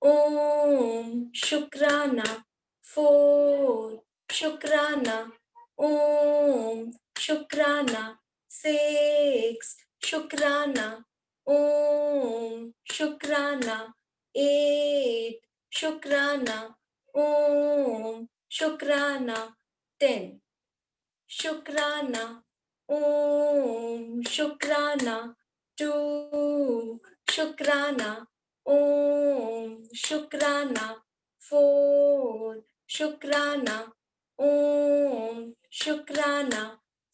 ओम शुक्राना। 4 शुक्राना। ओम शुक्राना। 6 शुक्राना। ओम शुक्राना। 8 शुक्राना। ओम शुक्राना। 10 शुक्राना। ओम शुक्राना। 2 शुक्राना। ओम शुक्राना। 4 शुक्राना। ओम शुक्राना।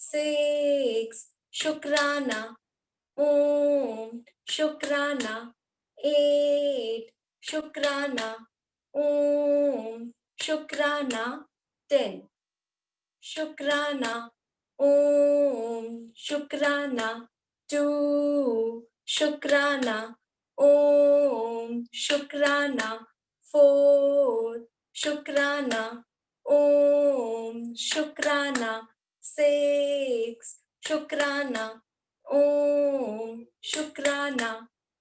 6 शुक्राना। ओम शुक्राना। 8 शुक्राना। ओम शुक्राना। 10 शुक्राना। ओम शुक्राना। 2 शुक्राना। ओम शुक्राना। 4 शुक्राना। ओम शुक्राना। 6 शुक्राना। ओम शुक्राना।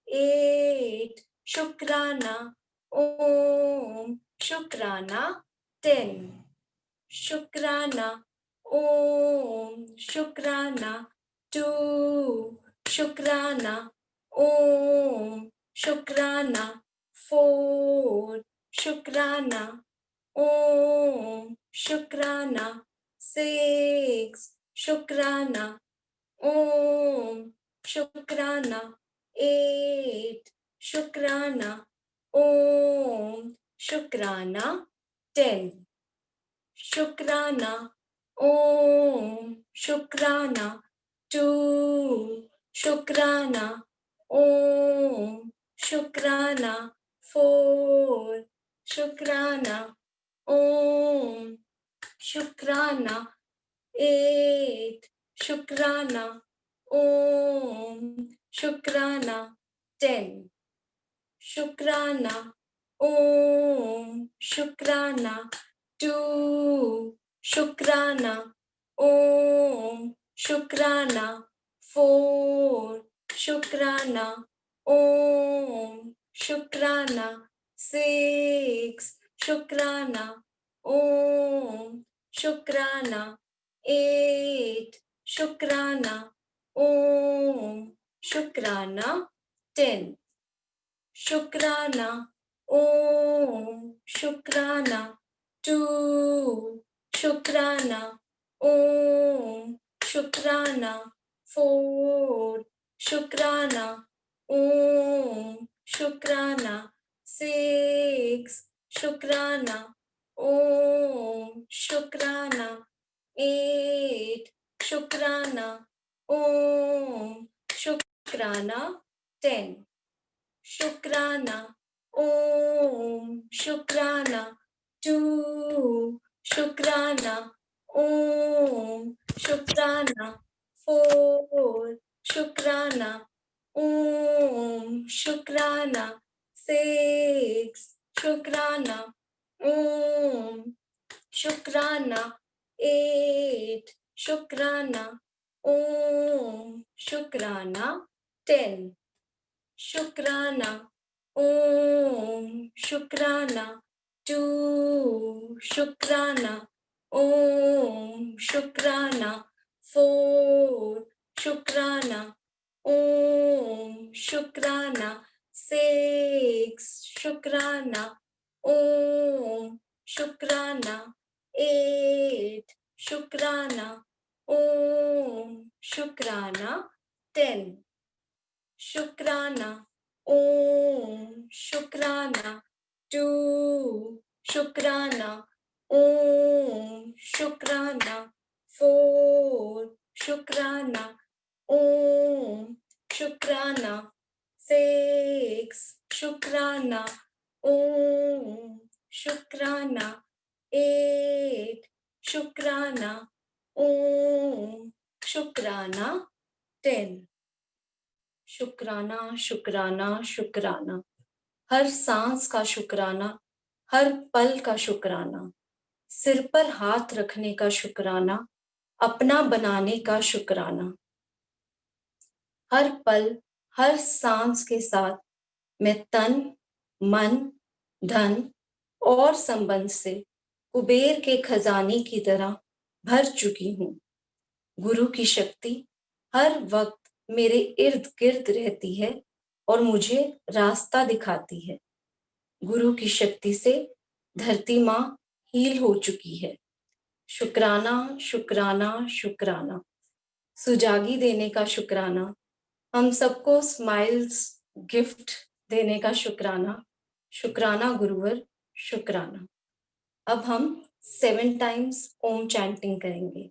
8 शुक्राना। ओम शुक्राना। 10 शुक्राना। ओम शुक्राना। 2 शुक्राना। ओम शुक्राना। 4 शुक्राना। ओम शुक्राना। 6 शुक्राना। ओम शुक्राना। 8 शुक्राना। ओम शुक्राना। 10 शुक्राना। ओम शुक्राना। 2 शुक्राना। ओम शुक्राना। 4 शुक्राना। ओम शुक्राना। 8 शुक्राना। ओम शुक्राना। 10 शुक्राना। ओम शुक्राना। 2 शुक्राना। ओम शुक्राना। 4 शुक्राना। ओम शुक्राना। 6 शुक्राना। ओम शुक्राना। 8 शुक्राना। ओम शुक्राना। 10 शुक्राना। ओम शुक्राना। 2 शुक्राना। ओम शुक्राना। 4 शुक्राना। ओम शुक्राना। 6 शुक्राना। ओम शुक्राना। 8 शुक्राना। ओम शुक्राना। 10 शुक्राना। ओम शुक्राना। 2 शुक्राना। ओम शुक्राना। 4 शुक्राना। ओम शुक्राना। 6 शुक्राना। ओम शुक्राना। 8 शुक्राना। ओम शुक्राना। 10 शुक्राना। ओम शुक्राना। 2 शुक्राना। ओम शुक्राना। 4 शुक्राना। ओम शुक्राना। 6 शुक्राना। ओम शुक्राना। 8 शुक्राना। ओम शुक्राना। 10 शुक्राना। ओम शुक्राना। 2 शुक्राना। ओम शुक्राना। 4 शुक्राना। ओम शुक्राना। 6 शुक्राना। ओम शुक्राना। 8 शुक्राना। ओम शुक्राना। 10 शुक्राना। शुक्राना। शुक्राना। हर सांस का शुक्राना। हर पल का शुक्राना। सिर पर हाथ रखने का शुक्राना। अपना बनाने का शुक्राना। हर पल हर सांस के साथ मैं तन मन धन और संबंध से कुबेर के खजाने की तरह भर चुकी हूँ। गुरु की शक्ति हर वक्त मेरे इर्द गिर्द रहती है और मुझे रास्ता दिखाती है। गुरु की शक्ति से धरती माँ हील हो चुकी है। शुक्राना, शुक्राना, शुक्राना। सुजागी देने का शुक्राना। हम सबको स्माइल्स गिफ्ट देने का शुक्राना। शुक्राना गुरुवर, शुक्राना। अब हम 7 टाइम्स ओम चैंटिंग करेंगे।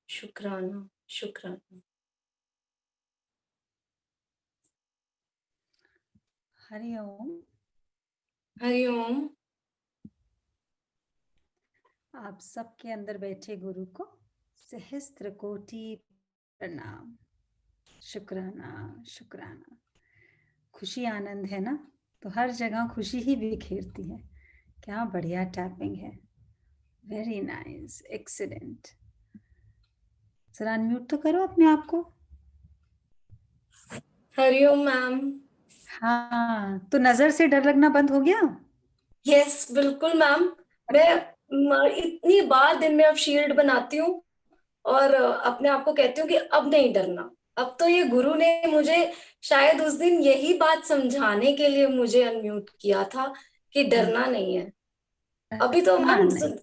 शुक्राना, शुक्राना। हरिओम। हरिओम। आप सबके अंदर बैठे गुरु को सहस्त्र कोटि प्रणाम। शुक्राना, शुक्राना। खुशी आनंद है ना, तो हर जगह खुशी ही बिखेरती है। क्या बढ़िया टैपिंग है। Very nice, excellent. जरा अनम्यूट तो करो अपने आप को। हरिओम मैम। हाँ, तो नजर से डर लगना बंद हो गया? यस, बिल्कुल मैम। मैं इतनी बार दिन में अब शील्ड बनाती हूँ और अपने आप को कहती हूँ कि अब नहीं डरना। अब तो ये गुरु ने मुझे शायद उस दिन यही बात समझाने के लिए मुझे अनम्यूट किया था कि डरना नहीं है। अभी तो हाँ, मैम नहीं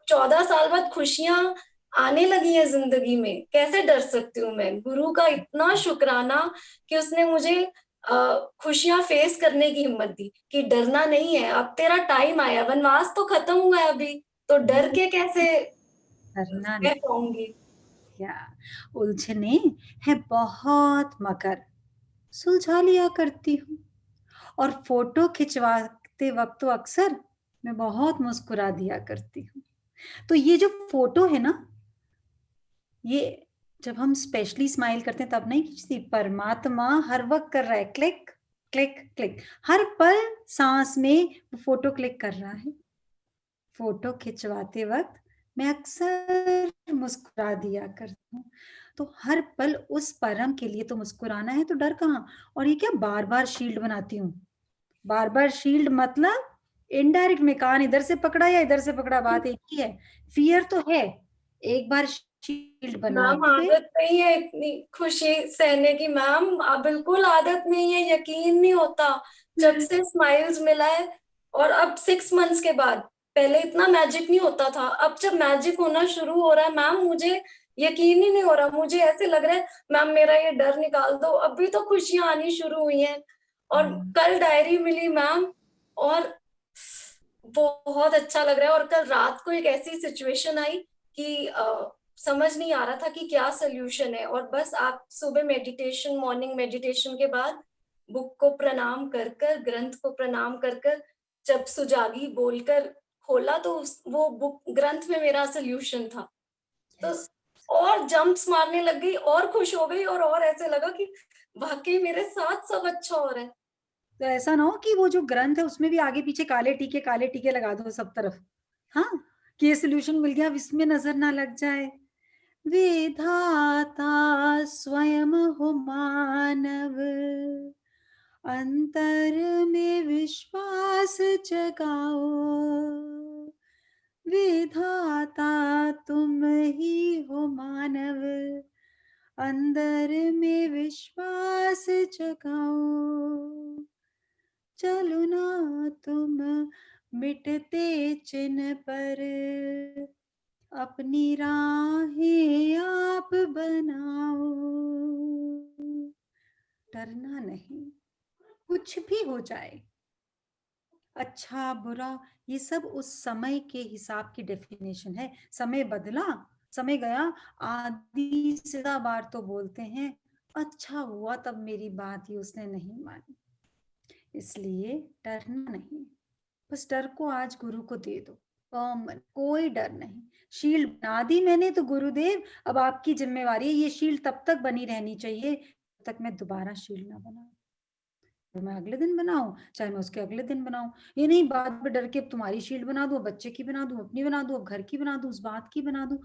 14 साल बाद खुशियां आने लगी है जिंदगी में, कैसे डर सकती हूँ मैं? गुरु का इतना शुक्राना कि उसने मुझे खुशियां फेस करने की हिम्मत दी कि डरना नहीं है, अब तेरा टाइम आया, वनवास तो खत्म हुआ है अभी, तो डर के कैसे डरना रह पाऊंगी? क्या, उलझने है बहुत मगर सुलझा लिया करती हूँ। और फोटो खिंचवाते वक्त तो अक्सर मैं बहुत मुस्कुरा दिया करती हूँ। तो ये जो फोटो है ना, ये जब हम स्पेशली स्माइल करते हैं तब नहीं खींचती, परमात्मा हर वक्त कर रहा है, क्लिक क्लिक क्लिक, हर पल सांस में वो फोटो क्लिक कर रहा है। फोटो खिंचवाते वक्त मैं अक्सर मुस्कुरा दिया करती हूँ। तो हर पल उस परम के लिए तो मुस्कुराना है, तो डर कहाँ। और ये क्या बार बार शील्ड बनाती हूँ, बार बार शील्ड मतलब इनडायरेक्ट में कान इधर से पकड़ा या इधर से पकड़ा, बात एक ही है। फियर तो है, एक बार शील्ड बना मैम के। आदत नहीं है इतनी खुशी सहने की मैम, बिल्कुल आदत नहीं है, यकीन नहीं होता। जब से स्माइल्स मिला है और अब 6 मंथ्स के बाद, पहले इतना मैजिक नहीं होता था, अब जब मैजिक होना शुरू हो रहा है मैम, मुझे यकीन ही नहीं हो रहा। मुझे ऐसे लग रहा है मैम मेरा ये डर निकाल दो, अभी तो खुशियां आनी शुरू हुई हैं। और कल डायरी मिली मैम और बहुत अच्छा लग रहा है। और कल रात को एक ऐसी सिचुएशन आई कि समझ नहीं आ रहा था कि क्या सोल्यूशन है, और बस आप सुबह मेडिटेशन, मॉर्निंग मेडिटेशन के बाद बुक को प्रणाम कर कर, ग्रंथ को प्रणाम कर कर, जब सुजागी बोलकर खोला तो वो बुक ग्रंथ में मेरा सोल्यूशन था। तो yes. और जंप्स मारने लग गई और खुश हो गई, और ऐसे लगा कि वाकई मेरे साथ सब अच्छा हो रहा है। तो ऐसा ना हो कि वो जो ग्रंथ है उसमें भी आगे पीछे काले टीके लगा दो सब तरफ, हाँ, कि ये सोल्यूशन मिल गया, अब इसमें नजर ना लग जाए। विधाता स्वयं हो मानव, अंतर में विश्वास विश्वास जगाओ, विधाता तुम ही हो मानव, अंदर में विश्वास जगाओ। चलो ना तुम मिटते चिन्ह पर, अपनी राहें आप बनाओ। डरना नहीं, कुछ भी हो जाए, अच्छा बुरा ये सब उस समय के हिसाब की डेफिनेशन है। समय बदला, समय गया, आधी सीधा बार तो बोलते हैं अच्छा हुआ तब मेरी बात ही उसने नहीं मानी। इसलिए डरना नहीं, बस डर को आज गुरु को दे दो, कोई डर नहीं। शील्ड बना दी मैंने तो गुरुदेव, अब आपकी जिम्मेवारी है, ये शील्ड तब तक बनी रहनी चाहिए तब तक मैं दोबारा शील्ड ना बनाऊं। तो मैं अगले दिन बनाऊं, चाहे मैं उसके अगले दिन बनाऊं, ये नहीं बाद में डर के अब तुम्हारी शील्ड बना दूं, बच्चे की बना दूं, अपनी बना दूं, अब घर की बना दूं, उस बात की बना दूं।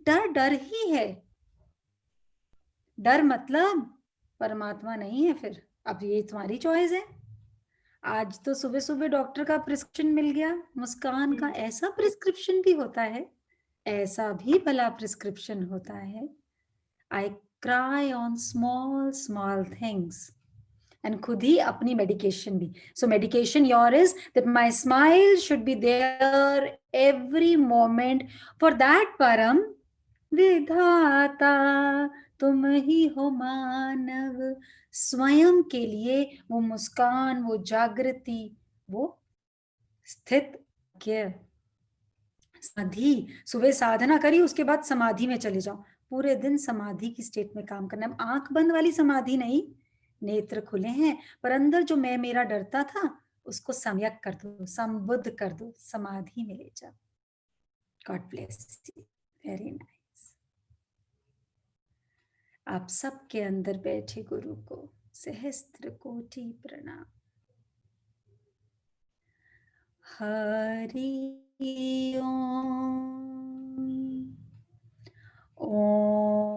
डर डर ही है, डर मतलब परमात्मा नहीं है। फिर अब ये तुम्हारी चॉइस है। आज तो सुबह सुबह डॉक्टर का प्रिस्क्रिप्शन मिल गया, मुस्कान का ऐसा प्रिस्क्रिप्शन भी होता है, ऐसा भी भला प्रिस्क्रिप्शन होता है। I cry on small small things, and खुद ही अपनी मेडिकेशन भी। So medication your is that my smile should be there every moment for that परम विधाता तुम ही हो मानव। स्वयं के लिए वो मुस्कान, वो जागृति, वो स्थित के समाधि। सुबह साधना करी, उसके बाद समाधि में चले जाओ, पूरे दिन समाधि की स्टेट में काम करना है। आंख बंद वाली समाधि नहीं, नेत्र खुले हैं पर अंदर जो मैं मेरा डरता था उसको सम्यक कर दो, संबुद्ध कर दो, समाधि में ले जाओ। God bless you, very nice. आप सबके अंदर बैठे गुरु को सहस्त्र कोटि प्रणाम। हरि ओम। ओम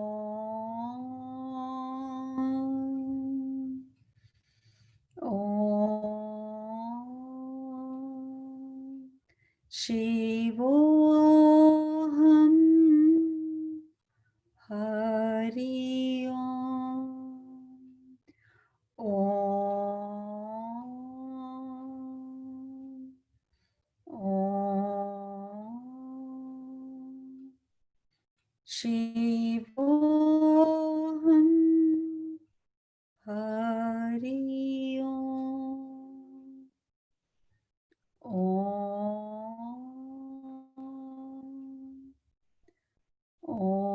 ओम शिवोहम। हरि ओम। ओम शिवोहम। हरि ओम। ओम ओम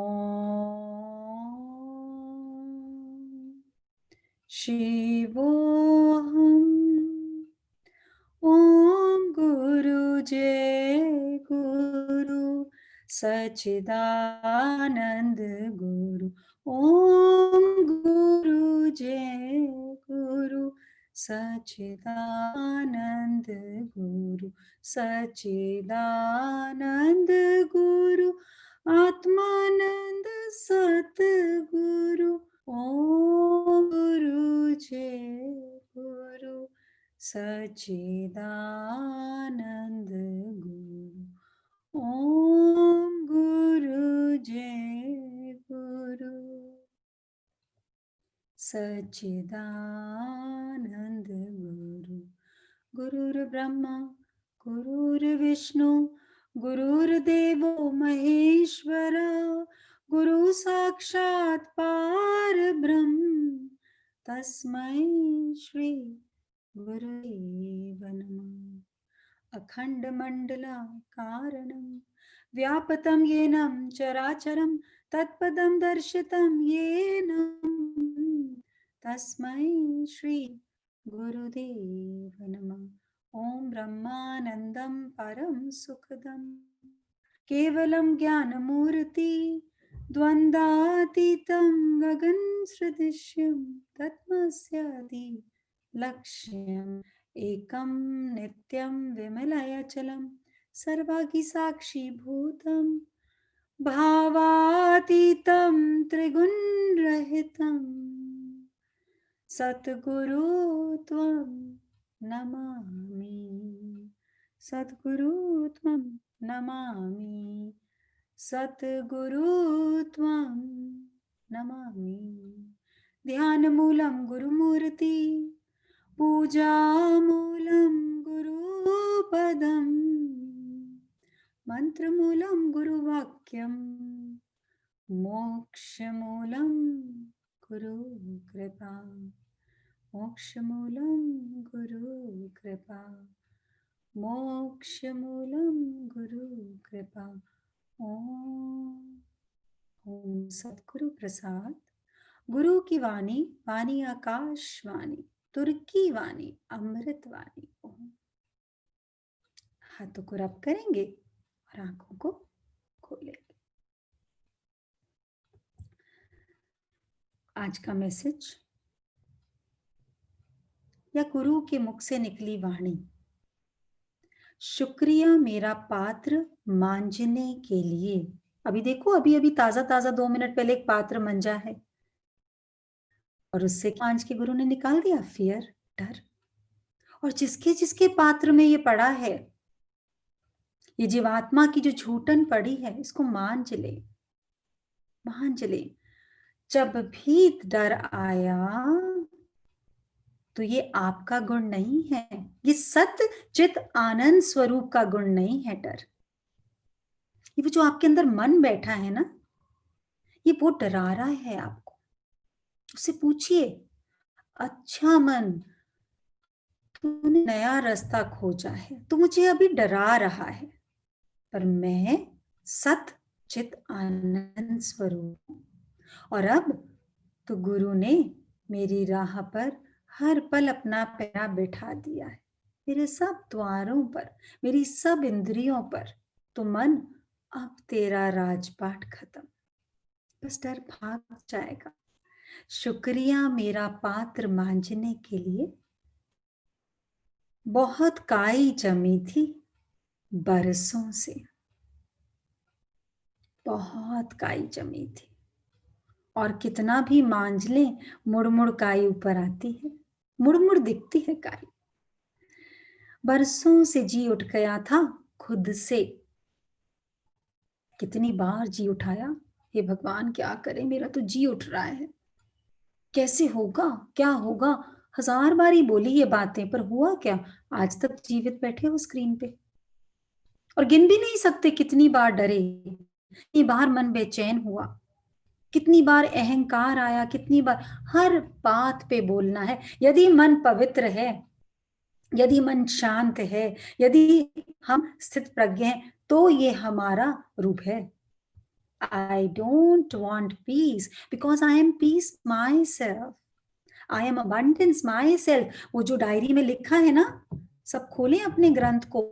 शिवोहम। ओम गुरु जय गुरु सच्चिदानंद गुरु। ओम गुरु जय गुरु सच्चिदानंद गुरु। सच्चिदानंद गुरु आत्मानंद सतगुरु। ओम गुरु जय गुरु सच्चिदानंद गुरु। ओम गुरु जय गुरु सच्चिदानंद गुरु। गुरुर्ब्रह्मा गुरुर्विष्णु गुरुर्देवो महेश्वर, गुरु साक्षात् परब्रह्म तस्मै श्री गुरुदेव नमः। अखंड मंडलाकारणं व्यापतं येन चराचरं तत्पदं दर्शितं येन तस्मै श्री गुरुदेव नमः। ओम ब्रह्मानंदं परम सुखदं केवलं ज्ञानमूर्ति द्वंद्वातीतं गगन सदृश्यं तत्मस्यादि लक्ष्यम् एकं नित्यं विमलयचलं सर्वागि साक्षीभूतं भावातीतं त्रिगुणरहितं सद्गुरु त्वं नमामि। सद्गुरु त्वं नमामि, सद्गुरु त्वं नमामि। ध्यानमूलं गुरुमूर्ति, पूजामूलं गुरुपदं, मंत्रमूलं गुरुवाक्यं, मोक्षमूलं गुरुकृपा, मोक्षमूलं गुरुकृपा, मोक्षमूलं गुरुकृपा। ओम सद्गुरु प्रसाद। गुरु की वाणी, वाणी आकाशवाणी, तुर्की वाणी, अमृत वाणी। ओम। हाथों को रब करेंगे और आंखों को खोलेंगे। आज का मैसेज या गुरु के मुख से निकली वाणी। शुक्रिया मेरा पात्र मांझने के लिए। अभी देखो, अभी अभी ताजा ताजा 2 मिनट पहले एक पात्र मंजा है और उससे मांझ के गुरु ने निकाल दिया फियर, डर। और जिसके जिसके पात्र में ये पड़ा है, ये जीवात्मा की जो झूठन पड़ी है, इसको मांझ ले, मांझ ले। जब भी डर आया तो ये आपका गुण नहीं है, ये सत्य चित आनंद स्वरूप का गुण नहीं है डर। ये जो आपके अंदर मन बैठा है ना, ये वो डरा रहा है आपको। उससे पूछिए, अच्छा मन, तूने नया रास्ता खोजा है, तू मुझे अभी डरा रहा है, पर मैं सत चित आनंद स्वरूप हूं। और अब तो गुरु ने मेरी राह पर हर पल अपना पैरा बिठा दिया है, मेरे सब द्वारों पर, मेरी सब इंद्रियों पर। तो मन, अब तेरा राजपाट खत्म, बस डर भाग जाएगा। शुक्रिया मेरा पात्र मांझने के लिए। बहुत काई जमी थी बरसों से, बहुत काई जमी थी, और कितना भी मांझ लें मुड़ मुड़ काई ऊपर आती है, मुड़ मुड़ दिखती है काई। बरसों से जी उठ गया था खुद से, कितनी बार जी उठाया, हे भगवान क्या करे, मेरा तो जी उठ रहा है, कैसे होगा, क्या होगा। 1000 बार ही बोली ये बातें, पर हुआ क्या, आज तक जीवित बैठे हो स्क्रीन पे। और गिन भी नहीं सकते कितनी बार डरे, कितनी बार मन बेचैन हुआ, कितनी बार अहंकार आया, कितनी बार। हर बात पे बोलना है। यदि मन पवित्र है, यदि मन शांत है, यदि हम स्थित प्रज्ञ हैं, तो ये हमारा रूप है। I don't want peace because I am peace myself. I am abundance myself. वो जो डायरी में लिखा है ना, सब खोलें अपने ग्रंथ को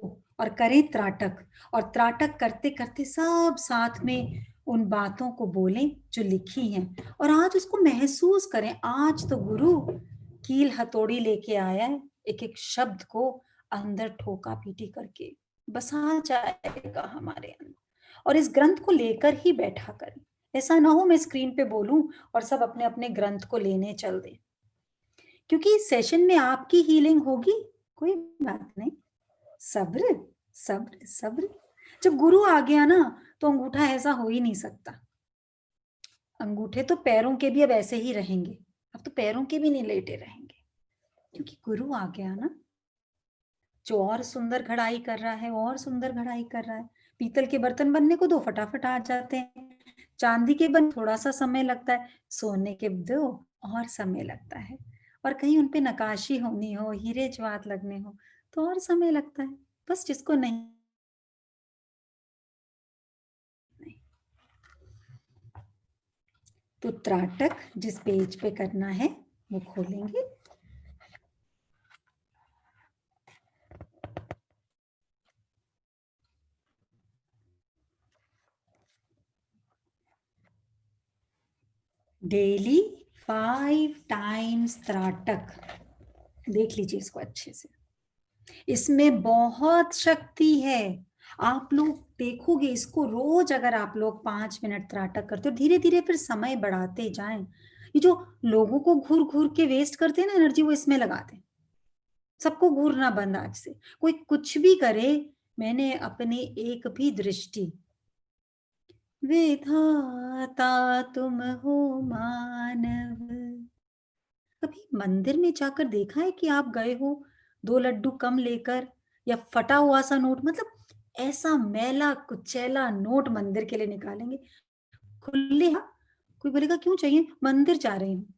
और करें त्राटक, और त्राटक करते करते सब साथ में उन बातों को बोलें जो लिखी हैं, और आज उसको महसूस करें। आज तो गुरु कील हथौड़ी लेके आया है, एक एक शब्द को अंदर ठोका पीटी करके बसा जाएगा हमारे अंदर। और इस ग्रंथ को लेकर ही बैठा करें। ऐसा ना हो मैं स्क्रीन पे बोलूं और सब अपने अपने ग्रंथ को लेने चल दें, क्योंकि इस सेशन में आपकी हीलिंग होगी, कोई बात नहीं। सब्र सब्र सब्र। जब गुरु आ गया ना, तो अंगूठा ऐसा हो ही नहीं सकता। अंगूठे तो पैरों के भी अब ऐसे ही रहेंगे, अब तो पैरों के भी नहीं लेटे रहेंगे, क्योंकि गुरु आ गया ना। जो और सुंदर घड़ाई कर रहा है, और सुंदर घड़ाई कर रहा है। पीतल के बर्तन बनने को 2 फटाफट आ जाते हैं, चांदी के बन थोड़ा सा समय लगता है, सोने के 2 और समय लगता है, और कहीं उनपे नकाशी होनी हो, हीरे जवाहरात लगने हो, तो और समय लगता है। बस जिसको नहीं, तो त्राटक जिस पेज पे करना है वो खोलेंगे। डेली 5 टाइम्स त्राटक। देख लीजिए इसको अच्छे से, इसमें बहुत शक्ति है। आप लोग देखोगे इसको, रोज अगर आप लोग 5 मिनट त्राटक करते हो, धीरे धीरे फिर समय बढ़ाते जाएं। ये जो लोगों को घूर घूर के वेस्ट करते हैं ना एनर्जी, वो इसमें लगाते हैं। सबको घूरना बंद आज से। कोई कुछ भी करे, मैंने अपनी एक भी दृष्टि। विधाता तुम हो मानव। कभी मंदिर में जाकर देखा है कि आप गए हो 2 लड्डू कम लेकर, या फटा हुआ सा नोट, मतलब ऐसा मैला कुचैला नोट मंदिर के लिए निकालेंगे खुले हाथ? कोई बोलेगा क्यों चाहिए, मंदिर जा रही हूँ।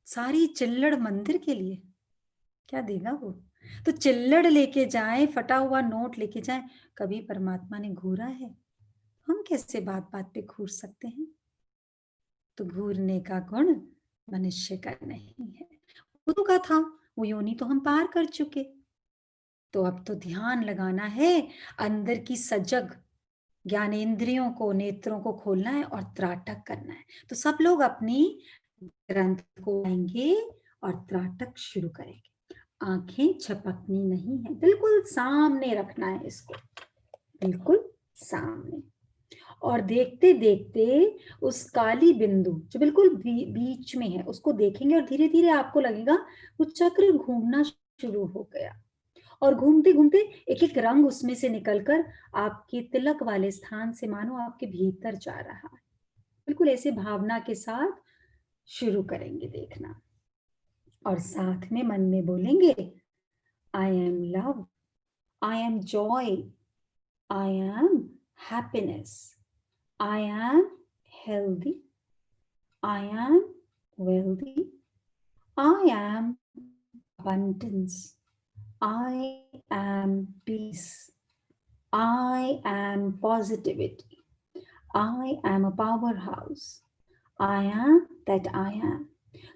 सारी चिल्लड़ मंदिर के लिए, क्या देगा वो? तो चिल्लड़ लेके जाए, फटा हुआ नोट लेके जाए, कभी परमात्मा ने घूरा है? हम कैसे बात बात पे घूर सकते हैं? तो घूरने का गुण मनुष्य का नहीं है, वो का था, वो योनि तो हम पार कर चुके। तो अब तो ध्यान लगाना है, अंदर की सजग ज्ञानेंद्रियों को, नेत्रों को खोलना है और त्राटक करना है। तो सब लोग अपनी ग्रंथ को आएंगे और त्राटक शुरू करेंगे। आंखें झपकनी नहीं है, बिल्कुल सामने रखना है इसको, बिल्कुल सामने। और देखते देखते उस काली बिंदु जो बिल्कुल बीच में है उसको देखेंगे, और धीरे धीरे आपको लगेगा वो चक्र घूमना शुरू हो गया, और घूमते घूमते एक एक रंग उसमें से निकलकर आपके तिलक वाले स्थान से मानो आपके भीतर जा रहा है। बिल्कुल ऐसे भावना के साथ शुरू करेंगे देखना, और साथ में मन में बोलेंगे, आई am love, I am joy, I am happiness, I am healthy, I am wealthy, I am abundance, I am peace, I am positivity, I am a powerhouse, I am that I am।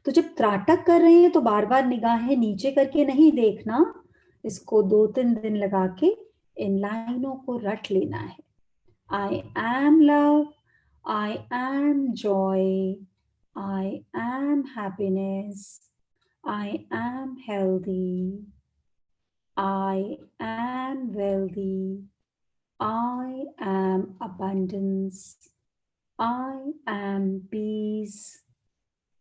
तो जब त्राटक कर रहे हैं तो बार बार निगाहें नीचे करके नहीं देखना, इसको 2-3 दिन लगा के इन लाइनों को रट लेना है। I am love, I am joy, I am happiness, I am healthy, I am wealthy, I am abundance, I am peace,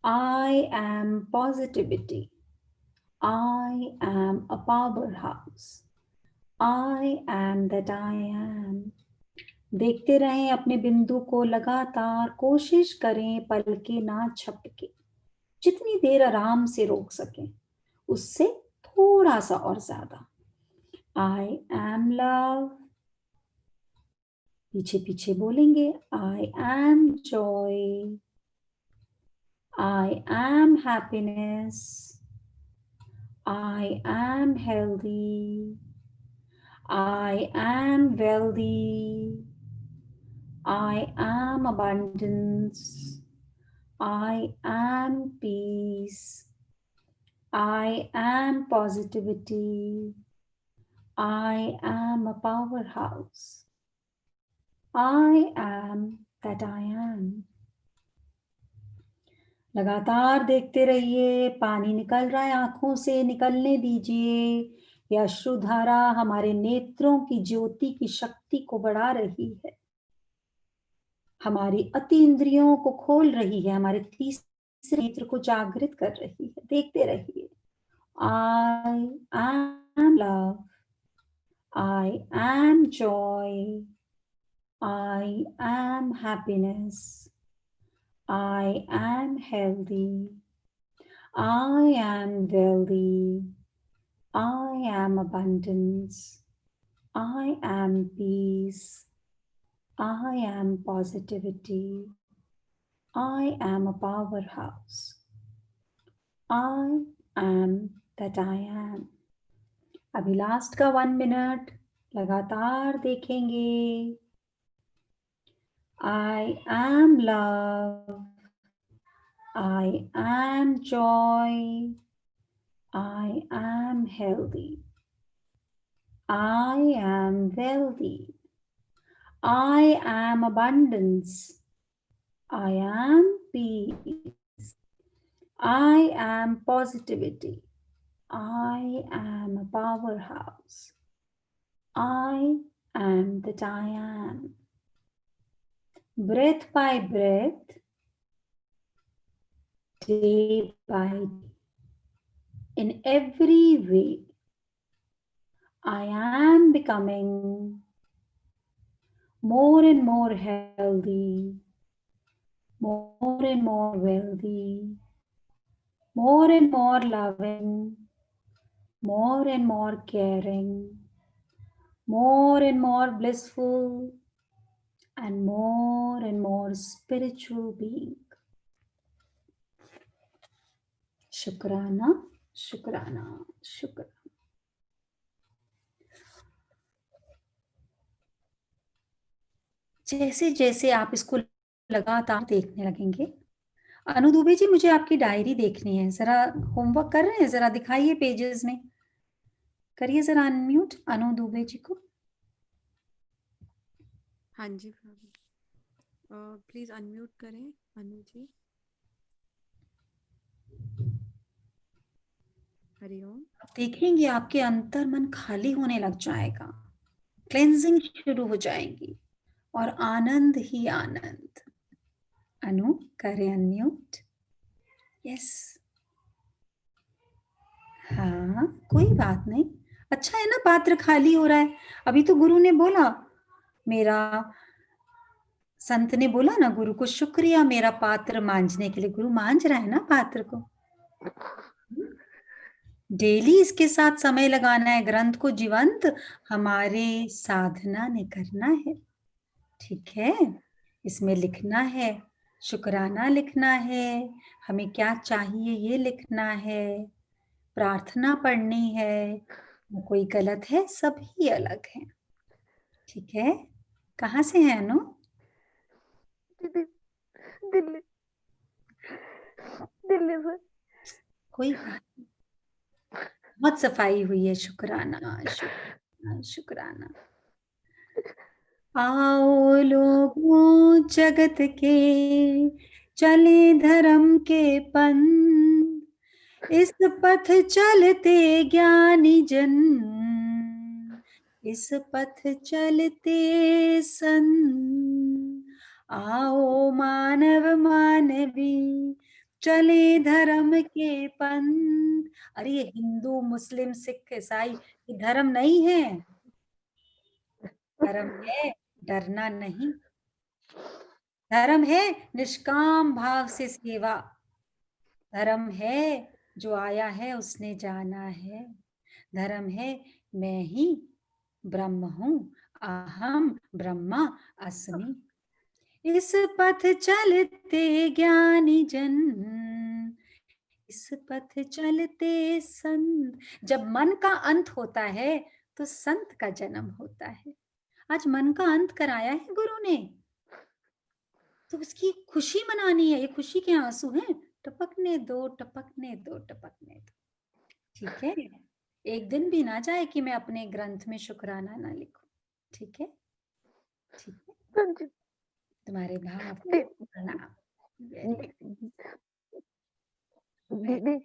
I am positivity, I am a powerhouse, I am that I am। देखते रहें अपने बिंदु को लगातार, कोशिश करें पलके ना झपके, जितनी देर आराम से रोक सकें उससे थोड़ा सा और ज्यादा। आई एम लव, पीछे पीछे बोलेंगे, आई am joy, I am happiness, I am healthy, I am wealthy, I am abundance, I am peace, I am positivity, I am a powerhouse, I am that I am। लगातार देखते रहिए, पानी निकल रहा है आंखों से, निकलने दीजिए। यह अश्रुधारा हमारे नेत्रों की ज्योति की शक्ति को बढ़ा रही है, हमारी अति इंद्रियों को खोल रही है, हमारे तीसरे नेत्र को जागृत कर रही है। देखते रहिए। I am love, I am joy, I am happiness, I am healthy, I am wealthy, I am abundance, I am peace, I am positivity, I am a powerhouse, I am that I am। अभी last का 1 minute लगातार देखेंगे। I am love, I am joy, I am healthy, I am wealthy, I am abundance, I am peace, I am positivity, I am a powerhouse, I am that I am। Breath by breath, day by day, In every way, I am becoming more and more healthy, more and more wealthy, more and more loving, more and more caring, more and more blissful, and more spiritual being. शुक्राना, शुक्राना, शुक्राना। जैसे जैसे आप इसको लगातार देखने लगेंगे, अनु दुबे जी मुझे आपकी डायरी देखनी है, जरा होमवर्क कर रहे हैं, जरा दिखाइए पेजेस में, करिए जरा अनम्यूट अनु दुबे जी को। हाँ जी प्लीज अनम्यूट करें अनु जी। हरिओम। देखेंगे आपके अंतर मन खाली होने लग जाएगा, क्लेंजिंग शुरू हो जाएगी और आनंद ही आनंद। अनु करें अनम्यूट। यस, हाँ कोई बात नहीं, अच्छा है ना, पात्र खाली हो रहा है। अभी तो गुरु ने बोला, मेरा संत ने बोला ना गुरु को शुक्रिया मेरा पात्र मांझने के लिए, गुरु मांझ रहा है ना पात्र को। डेली इसके साथ समय लगाना है, ग्रंथ को जीवंत हमारे साधना ने करना है, ठीक है। इसमें लिखना है, शुक्राना लिखना है, हमें क्या चाहिए ये लिखना है, प्रार्थना पढ़नी है, कोई गलत है, सभी अलग है, ठीक है। कहाँ से है अनु? दिल्ली, दिल्ली से। कोई बात नहीं, बहुत सफाई हुई है, शुक्राना शुक्राना शुक्राना। आओ लोगों जगत के, चले धर्म के पंथ, इस पथ चलते ज्ञानी जन, इस पथ चलते संत। आओ मानव मानवी, चले धर्म के पंथ। अरे ये हिंदू मुस्लिम सिख ईसाई ये धर्म नहीं है, धर्म है डरना नहीं, धर्म है निष्काम भाव से सेवा, धर्म है जो आया है उसने जाना है, धर्म है मैं ही ब्रह्म हूं, अहम ब्रह्मा अस्मि। इस पथ चलते ज्ञानी जन, इस पथ चलते संत। जब मन का अंत होता है तो संत का जन्म होता है। आज मन का अंत कराया है गुरु ने, तो उसकी खुशी मनानी है, ये खुशी के आंसू हैं, टपकने दो टपकने दो टपकने दो, ठीक है। एक दिन भी ना जाए कि मैं अपने ग्रंथ में शुक्राना ना लिखूं, ठीक है, ठीक है। तुम्हारे भाव को प्रणाम। दीदी,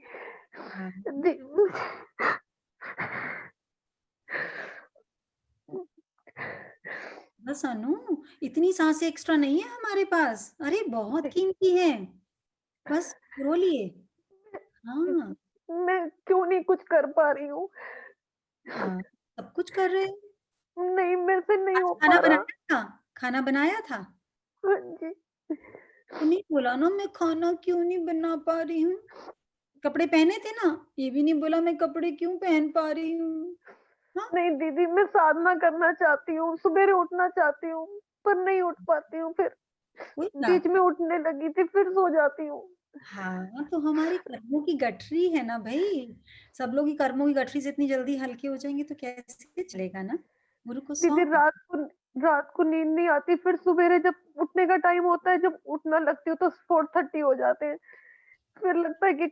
हाँ बस अनु, इतनी सांसें एक्स्ट्रा नहीं है हमारे पास, अरे बहुत कीमती है, बस रो लिए। हाँ मैं क्यों नहीं कुछ कर पा रही हूँ? हाँ सब कुछ कर रहे हो। नहीं, मेरे से नहीं आज हो खाना पा रहा। बनाया था, खाना बनाया था, हाँ जी। तो नहीं बोला ना मैं खाना क्यों नहीं बना पा रही हूँ, कपड़े पहने थे ना, ये भी नहीं बोला मैं कपड़े क्यों पहन पा रही हूँ। हाँ नहीं दीदी, मैं साधना करना चाहती हूँ, सुबह उठना चाहती हूँ, पर नहीं उठ पाती हूँ, फिर कोई बीच बात में उठने लगी थी, फिर सो जाती हूँ। हाँ तो हमारी कर्मों की गठरी है ना भाई, सब लोग की कर्मों की गठरी से इतनी जल्दी हल्के हो जाएंगे तो कैसे चलेगा ना, गुरु को दीदी, सौंप। रात को नींद नहीं आती, फिर सवेरे जब उठने का टाइम होता है, जब उठना लगती हूँ तो 4:30 हो जाते हैं, फिर लगता है कि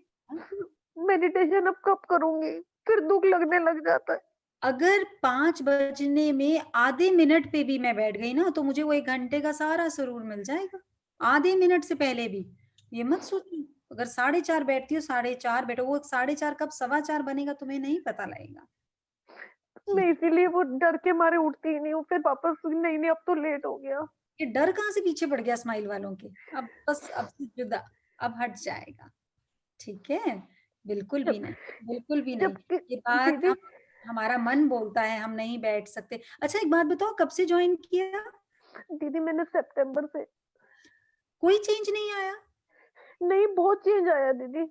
मेडिटेशन अब कब करूंगी, फिर दुख लगने लग जाता है। अगर 5 बजने में आधे मिनट पे भी मैं बैठ गई ना तो मुझे वो 1 घंटे का सारा सुरूर मिल जाएगा, आधे मिनट से पहले भी ये मत सोचो। अगर 4:30 बैठती हो 4:30 बैठो, वो 4:30 कब 4:15 बनेगा तुम्हें नहीं पता लगेगा। मैं ठीक, इसीलिए वो डर के मारे उठती ही नहीं हूँ, फिर वापस नहीं नहीं, अब तो लेट हो गया। ये डर कहाँ से पीछे पड़ गया स्माइल वालों के, अब बस अब से जुदा, अब हट जाएगा, ठीक है। बिल्कुल भी जब नहीं, बिल्कुल भी नहीं। जबकि ये बात दीदी हमारा मन बोलता है हम नहीं बैठ सकते। अच्छा एक बात बताओ, कब से ज्वाइन किया? दीदी मैंने सितंबर से। कोई चेंज नहीं आया? नहीं, बहुत चेंज आया दीदी।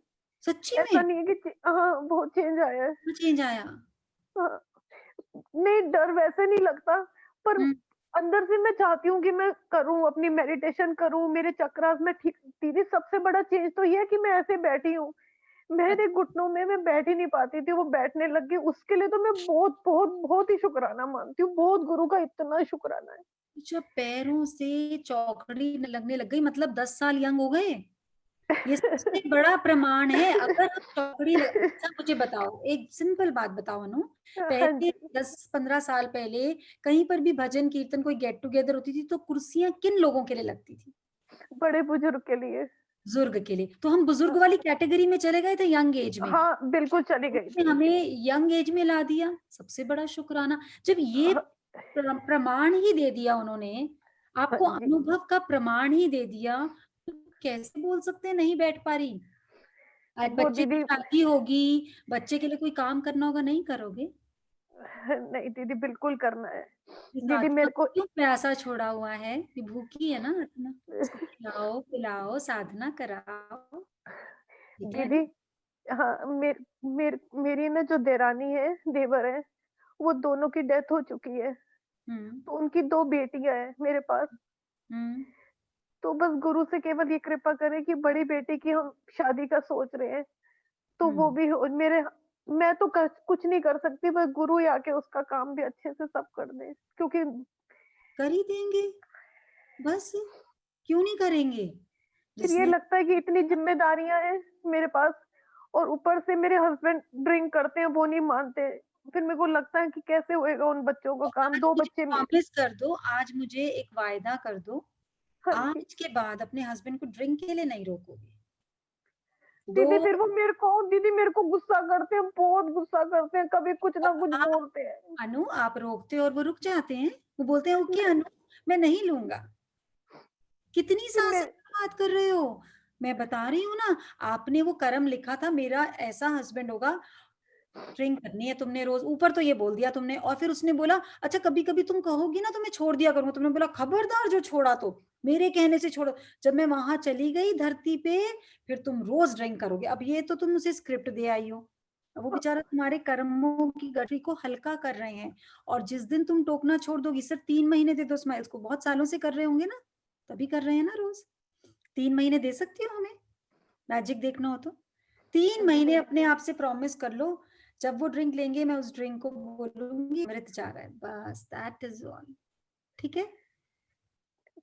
सच्ची ऐसा में? नहीं है कि हाँ, बहुत चेंज आया है। चेंज आया? हाँ, नहीं डर वैसे नहीं लगता, पर हम्म। अंदर से मैं चाहती हूँ कि मैं करूँ, अपनी मेडिटेशन करूँ, मेरे चक्रास में ठीक। दीदी सबसे बड़ा चेंज तो ये है कि मैं ऐसे बैठी हूँ, मेरे घुटनों में मैं बैठ ही नहीं पाती थी, वो बैठने लग गई। उसके लिए तो मैं बहुत बहुत बहुत ही शुक्राना मानती हूँ, बहुत गुरु का इतना शुक्राना है। जब पैरों से चौकड़ी लगने लग गई मतलब 10 साल यंग हो गए। ये सबसे बड़ा प्रमाण है। अगर हम अच्छा मुझे बताओ, एक सिंपल बात बताओ अनु, हाँ पहले जी। 10-15 साल पहले कहीं पर भी भजन कीर्तन कोई गेट टुगेदर होती थी तो कुर्सियां किन लोगों के लिए लगती थी? बड़े बुजुर्ग के लिए। बुजुर्ग के लिए। तो हम बुजुर्ग वाली कैटेगरी में चले गए थे यंग एज में। हाँ बिल्कुल चली गई उसने थी। हमें यंग एज में ला दिया, सबसे बड़ा शुक्राना। जब ये हाँ, प्रमाण ही दे दिया उन्होंने, हाँ आपको जी। अनुभव का प्रमाण ही दे दिया, तो कैसे बोल सकते हैं नहीं बैठ पा रही? आज वो बच्चे की दीदी शादी होगी, बच्चे के लिए कोई काम करना होगा, नहीं करोगे? नहीं दीदी बिल्कुल करना है। ये दीदी साधना मेरे को को क्यों प्यासा छोड़ा हुआ है? ये भूखी है ना आत्मा, इसको खिलाओ पिलाओ साधना कराओ, ठीक है दीदी ना? हाँ, मेरी ना जो देरानी है, देवर है, वो दोनों की डेथ हो चुकी है। हम्म। तो उनकी 2 बेटियां हैं मेरे पास। हम्म। तो बस गुरु से केवल ये कृपा करें कि बड़ी बेटी की हम शादी का सोच रहे हैं, तो वो हम्म। भी हो मेरे। मैं तो कुछ नहीं कर सकती, बस गुरु ही आके उसका काम भी अच्छे से सब कर दे, क्योंकि कर ही देंगे, बस क्यों नहीं करेंगे? फिर ये जिसने लगता है कि इतनी जिम्मेदारियां हैं मेरे पास, और ऊपर से मेरे हस्बैंड ड्रिंक करते हैं, वो नहीं मानते। फिर मेरे को लगता है कि कैसे होएगा उन बच्चों का काम, आज 2 मुझे बच्चे मेरे। प्रॉमिस कर दो, आज मुझे एक वायदा कर दो, हाँ जी। आज के बाद अपने हस्बैंड को ड्रिंक के लिए नहीं रोकोगे। दो दीदी फिर वो मेरे को गुस्सा करते हैं, बहुत गुस्सा करते हैं, कभी कुछ ना कुछ आप बोलते हैं। अनु, आप रोकते हो और वो रुक जाते हैं, वो बोलते हैं ओके अनु मैं नहीं लूंगा। कितनी फिर साहसी मेरे बात कर रहे हो? मैं बता रही हूँ ना, आपने वो कर्म लिखा था मेरा ऐसा हस्बैंड होगा, ड्रिंक करनी है तुमने रोज, ऊपर तो ये बोल दिया तुमने, और फिर उसने बोला अच्छा कभी कभी तुम कहोगी ना तो मैं छोड़ दिया करूंगा। तुमने बोला खबरदार जो छोड़ा तो मेरे कहने से छोड़ो। जब मैं वहां चली गई धरती पे, फिर तुम रोज ड्रिंक करोगे। अब ये तो तुम उसे स्क्रिप्ट दे आई हो, अब वो बेचारा तुम्हारे कर्मों की गठरी को हल्का कर रहे हैं। और जिस दिन तुम टोकना छोड़ दोगी, सिर्फ 3 महीने दे दो स्माइल्स को, बहुत सालों से कर रहे होंगे ना, तभी कर रहे हैं ना रोज। 3 महीने दे सकती हो हमें मैजिक देखना हो तो? 3 महीने अपने आप से प्रॉमिस कर लो, जब वो ड्रिंक लेंगे मैं उस ड्रिंक को बोलूंगी अमृत जा रहा है, बस दैट इज ऑल। ठीक है?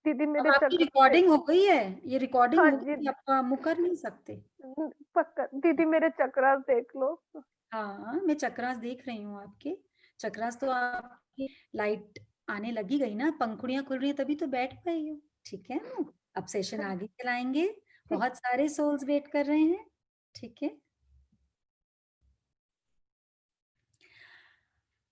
दीदी अब मेरे आपकी चक्र से। रिकॉर्डिंग हो गई है, ये रिकॉर्डिंग हाँ हो जी। गई, आप मुकर नहीं सकते। पक्का दीदी मेरे चक्रास देख लो। हाँ मैं चक्रास देख रही हूँ आपके। चक्रास तो आपकी लाइट आने लगी गई ना, पंखुड़ियां खुल रही हैं तभी तो बैठ पाई हो। ठीक है ना? अब सेशन आगे चलाएंगे, ठीक। बहुत सारे सोल्स वेट कर रहे हैं। ठीक है?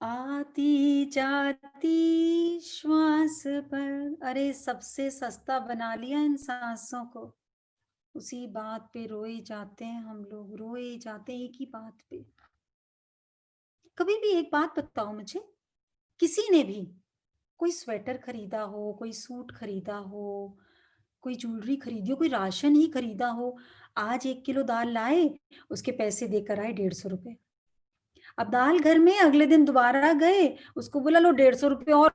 आती जाती श्वास पर, अरे सबसे सस्ता बना लिया इन सांसों को। उसी बात पे रोए जाते हैं हम लोग, रोए जाते हैं एक ही बात पे। कभी भी एक बात बताओ मुझे, किसी ने भी कोई स्वेटर खरीदा हो, कोई सूट खरीदा हो, कोई ज्वेलरी खरीदी हो, कोई राशन ही खरीदा हो, आज 1 किलो दाल लाए, उसके पैसे देकर आए 150 रुपए। अब दाल घर में, अगले दिन दोबारा गए, उसको बोला लो 150 रुपए और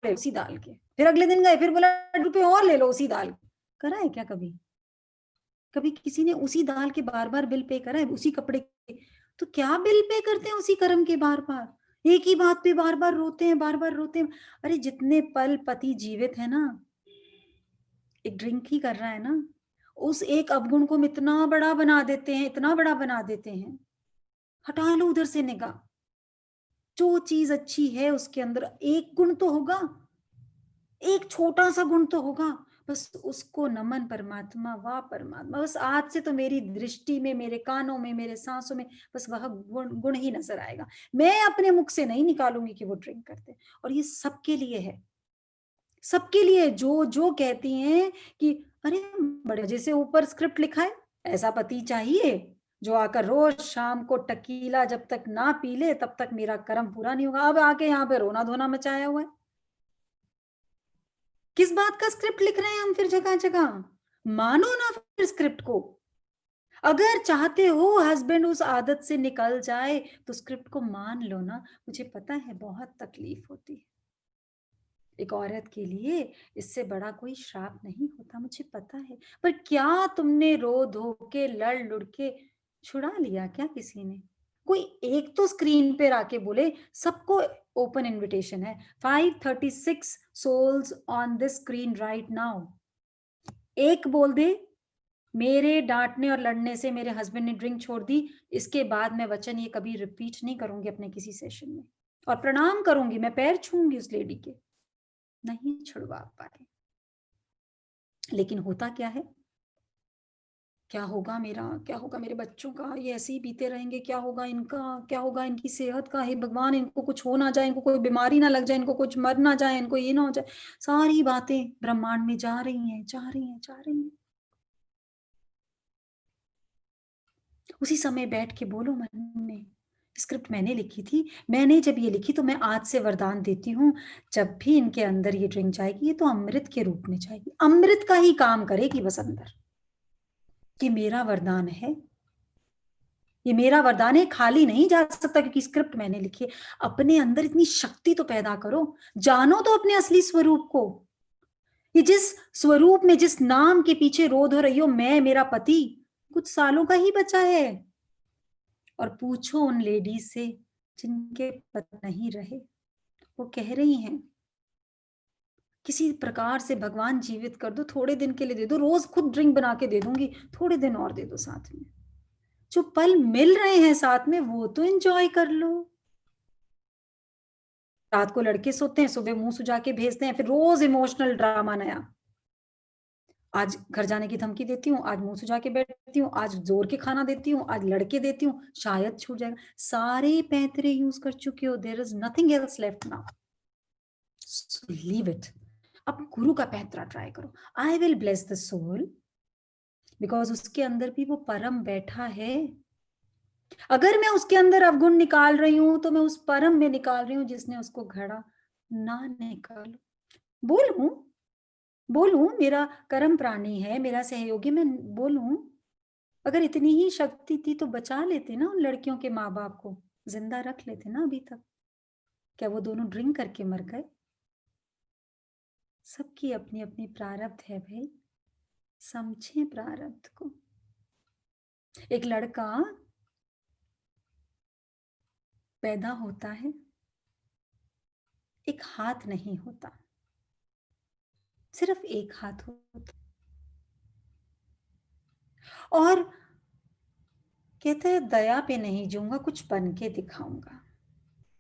उसी दाल के। फिर अगले दिन गए, फिर बोला रुपए और ले लो उसी दाल। करा है क्या कभी? कभी किसी ने उसी दाल के बार बार बिल पे करा है, उसी कपड़े के? तो क्या बिल पे करते हैं उसी कर्म के बार बार, एक ही बात पे बार बार रोते हैं, बार बार रोते हैं। अरे जितने पल पति जीवित है ना, एक ड्रिंक ही कर रहा है ना, उस एक अवगुण को हम इतना बड़ा बना देते हैं, इतना बड़ा बना देते हैं। हटा लो उधर से निगाह, जो चीज अच्छी है उसके अंदर एक गुण तो होगा, एक छोटा सा गुण तो होगा, बस उसको नमन परमात्मा, वाह परमात्मा। बस आज से तो मेरी दृष्टि में, मेरे कानों में, मेरे सांसों में बस वह गुण ही नजर आएगा। मैं अपने मुख से नहीं निकालूंगी कि वो ड्रिंक करते। और ये सबके लिए है, सबके लिए। जो जो कहती हैं कि अरे बड़े, जैसे ऊपर स्क्रिप्ट लिखा है ऐसा पति चाहिए, जो आकर रोज शाम को टकीला जब तक ना पी ले तब तक मेरा कर्म पूरा नहीं होगा। अब आके यहाँ पे रोना धोना मचाया हुआ है। किस बात का स्क्रिप्ट लिख रहे हैं हम फिर जगह जगह? मानो ना फिर स्क्रिप्ट को। अगर चाहते हो हस्बैंड उस आदत से निकल जाए तो स्क्रिप्ट को मान लो ना। मुझे पता है बहुत तकलीफ होती है एक औरत के लिए, इससे बड़ा कोई श्राप नहीं होता, मुझे पता है। पर क्या तुमने रो धो के लड़ लुड़ के छुड़ा लिया क्या किसी ने? कोई एक तो स्क्रीन पे आके बोले, सबको ओपन इनविटेशन है, 536 souls on this screen right now. एक बोल दे मेरे डांटने और लड़ने से मेरे हस्बैंड ने ड्रिंक छोड़ दी, इसके बाद मैं वचन ये कभी रिपीट नहीं करूंगी अपने किसी सेशन में, और प्रणाम करूंगी, मैं पैर छूंगी उस लेडी के। नहीं छुड़वा पाए। लेकिन होता क्या है? क्या होगा मेरा, क्या होगा मेरे बच्चों का, ये ऐसे ही बीते रहेंगे, क्या होगा इनका, क्या होगा इनकी सेहत का, हे भगवान इनको कुछ हो ना जाए, इनको कोई बीमारी ना लग जाए, इनको कुछ मर ना जाए, इनको ये ना हो जाए। सारी बातें ब्रह्मांड में जा रही हैं, जा रही हैं, जा रही हैं। उसी समय बैठ के बोलो मन में, स्क्रिप्ट मैंने लिखी थी, मैंने जब ये लिखी तो मैं आज से वरदान देती हूँ, जब भी इनके अंदर ये ड्रिंक जाएगी ये तो अमृत के रूप में जाएगी, अमृत का ही काम करेगी बस अंदर। ये मेरा वरदान है, ये मेरा वरदान है, खाली नहीं जा सकता क्योंकि स्क्रिप्ट मैंने लिखी है। अपने अंदर इतनी शक्ति तो पैदा करो, जानो तो अपने असली स्वरूप को। ये जिस स्वरूप में, जिस नाम के पीछे रोध हो रही हो, मैं मेरा पति, कुछ सालों का ही बचा है। और पूछो उन लेडीज से जिनके पति नहीं रहे, वो कह रही हैं किसी प्रकार से भगवान जीवित कर दो, थोड़े दिन के लिए दे दो, रोज खुद ड्रिंक बना के दे दूंगी, थोड़े दिन और दे दो साथ में। जो पल मिल रहे हैं साथ में वो तो एंजॉय कर लो। रात को लड़के सोते हैं, सुबह मुंह सुजा के भेजते हैं, फिर रोज इमोशनल ड्रामा नया। आज घर जाने की धमकी देती हूँ, आज मुंह सुजा के बैठती हूँ, आज जोर के खाना देती हूँ, आज लड़के देती हूँ, शायद छूट जाएगा। सारे पैंतरे यूज कर चुके हो, there is nothing else left now, leave it. अब गुरु का पैंतरा ट्राई करो, I will bless the soul, because उसके अंदर भी वो परम बैठा है। अगर मैं उसके अंदर अवगुण निकाल रही हूं तो मैं उस परम में निकाल रही हूं जिसने उसको घड़ा। ना निकालो, बोलूं बोलूं मेरा कर्म प्राणी है, मेरा सहयोगी, मैं बोलूं अगर इतनी ही शक्ति थी तो बचा लेते ना उन लड़कियों के माँ बाप को, जिंदा रख लेते ना अभी तक। क्या वो दोनों ड्रिंक करके मर गए? सबकी अपनी अपनी प्रारब्ध है भाई, समझे प्रारब्ध को। एक लड़का पैदा होता है, एक हाथ नहीं होता, सिर्फ एक हाथ होता, और कहता है दया पे नहीं जीऊंगा, कुछ बन के दिखाऊंगा।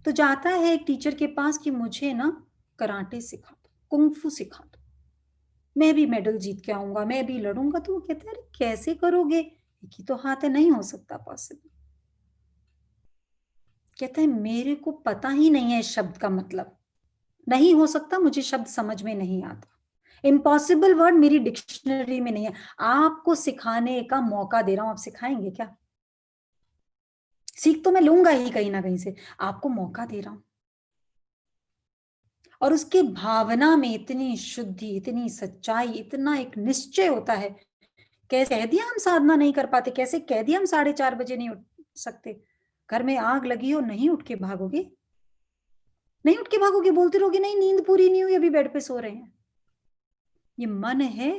तो जाता है एक टीचर के पास कि मुझे ना कराटे सिखा दो, कुंफू सिखा दो, मैं भी मेडल जीत के आऊंगा, मैं भी लड़ूंगा। तो वो कहता है अरे कैसे करोगे, एक ही तो हाथ है, नहीं हो सकता पॉसिबल। कहता है मेरे को पता ही नहीं है इस शब्द का मतलब, नहीं हो सकता, मुझे शब्द समझ में नहीं आता, इम्पॉसिबल वर्ड मेरी डिक्शनरी में नहीं है, आपको सिखाने का मौका दे रहा हूं, आप सिखाएंगे क्या? सीख तो मैं लूंगा ही कहीं ना कहीं से, आपको मौका दे रहा हूं। और उसके भावना में इतनी शुद्धि, इतनी सच्चाई, इतना एक निश्चय होता है। कैसे कह दिया हम साधना नहीं कर पाते, कैसे कह दिया हम 4:30 बजे नहीं उठ सकते, घर में आग लगी हो नहीं उठ के भागोगे, नहीं उठ के भागोगे, बोलते रहोगे नहीं नींद पूरी नहीं हुई, अभी बेड पे सो रहे हैं। ये मन है,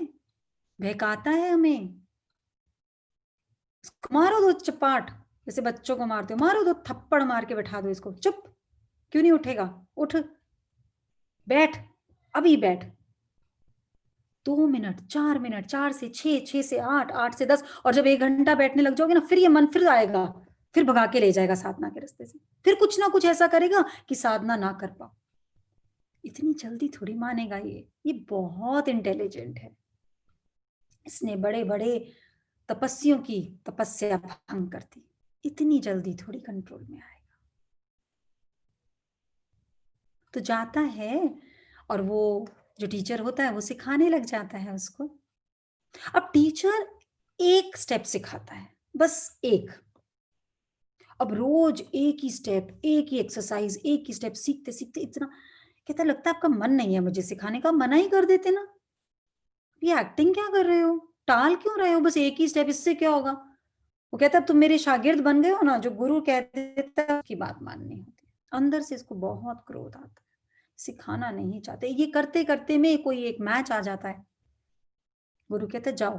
बहकाता है हमें। मारो दो चपाट, जैसे बच्चों को मारते हो, मारो दो थप्पड़ मार के बैठा दो इसको, चुप क्यों नहीं उठेगा, उठ बैठ, अभी बैठ। 2 मिनट, 4 मिनट, 4 से 6, 6 से 8, 8 से 10, और जब 1 घंटा बैठने लग जाओगे ना, फिर ये मन फिर आएगा, फिर भगा के ले जाएगा साधना के रास्ते से, फिर कुछ ना कुछ ऐसा करेगा कि साधना ना कर पाओ। इतनी जल्दी थोड़ी मानेगा ये बहुत इंटेलिजेंट है, इसने बड़े बड़े तपस्वियों की तपस्या भंग कर दी, इतनी जल्दी थोड़ी कंट्रोल में आएगा। तो जाता है और वो जो टीचर होता है वो सिखाने लग जाता है उसको। अब टीचर एक स्टेप सिखाता है, बस एक। अब रोज एक ही स्टेप, एक ही एक्सरसाइज, एक ही स्टेप सीखते सीखते इतना, कहता लगता है आपका मन नहीं है मुझे सिखाने का, मना ही कर देते ना, ये एक्टिंग क्या कर रहे हो, टाल क्यों रहे हो, बस एक ही स्टेप, इससे क्या होगा। वो कहता अब तुम मेरे शागिर्द बन गए हो ना, जो गुरु कह देता है उसकी बात माननी होती है। अंदर से इसको बहुत क्रोध आता है, सिखाना नहीं चाहते। ये करते करते में कोई एक मैच आ जाता है, गुरु कहता है जाओ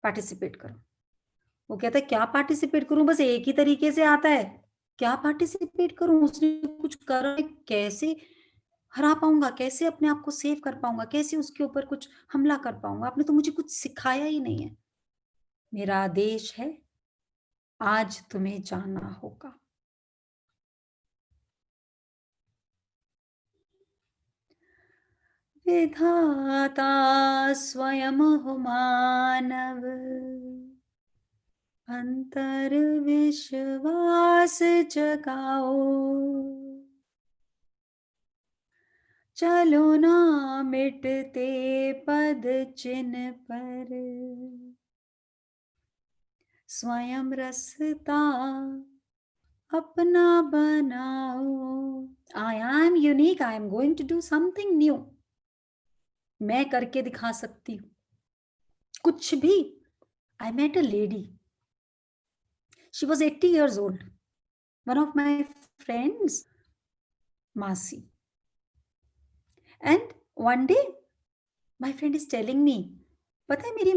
पार्टिसिपेट करो। वो कहता है क्या पार्टिसिपेट करूं, बस एक ही तरीके से आता है, क्या पार्टिसिपेट करूं, उसने कुछ कर, कैसे हरा पाऊंगा, कैसे अपने आप को सेव कर पाऊंगा, कैसे उसके ऊपर कुछ हमला कर पाऊंगा, आपने तो मुझे कुछ सिखाया ही नहीं है। मेरा आदेश है आज तुम्हें जाना होगा। विधाता स्वयं हो मानव, अंतर विश्वास जगाओ, चलो ना मिटते पद चिन्ह पर, स्वयं रास्ता अपना बनाओ। I am unique, I am going to do something new. मैं करके दिखा सकती हूँ कुछ भी। I met a lady, she was 80 years old, one of my friends, Masi. And one day my friend is telling me, पता है मेरी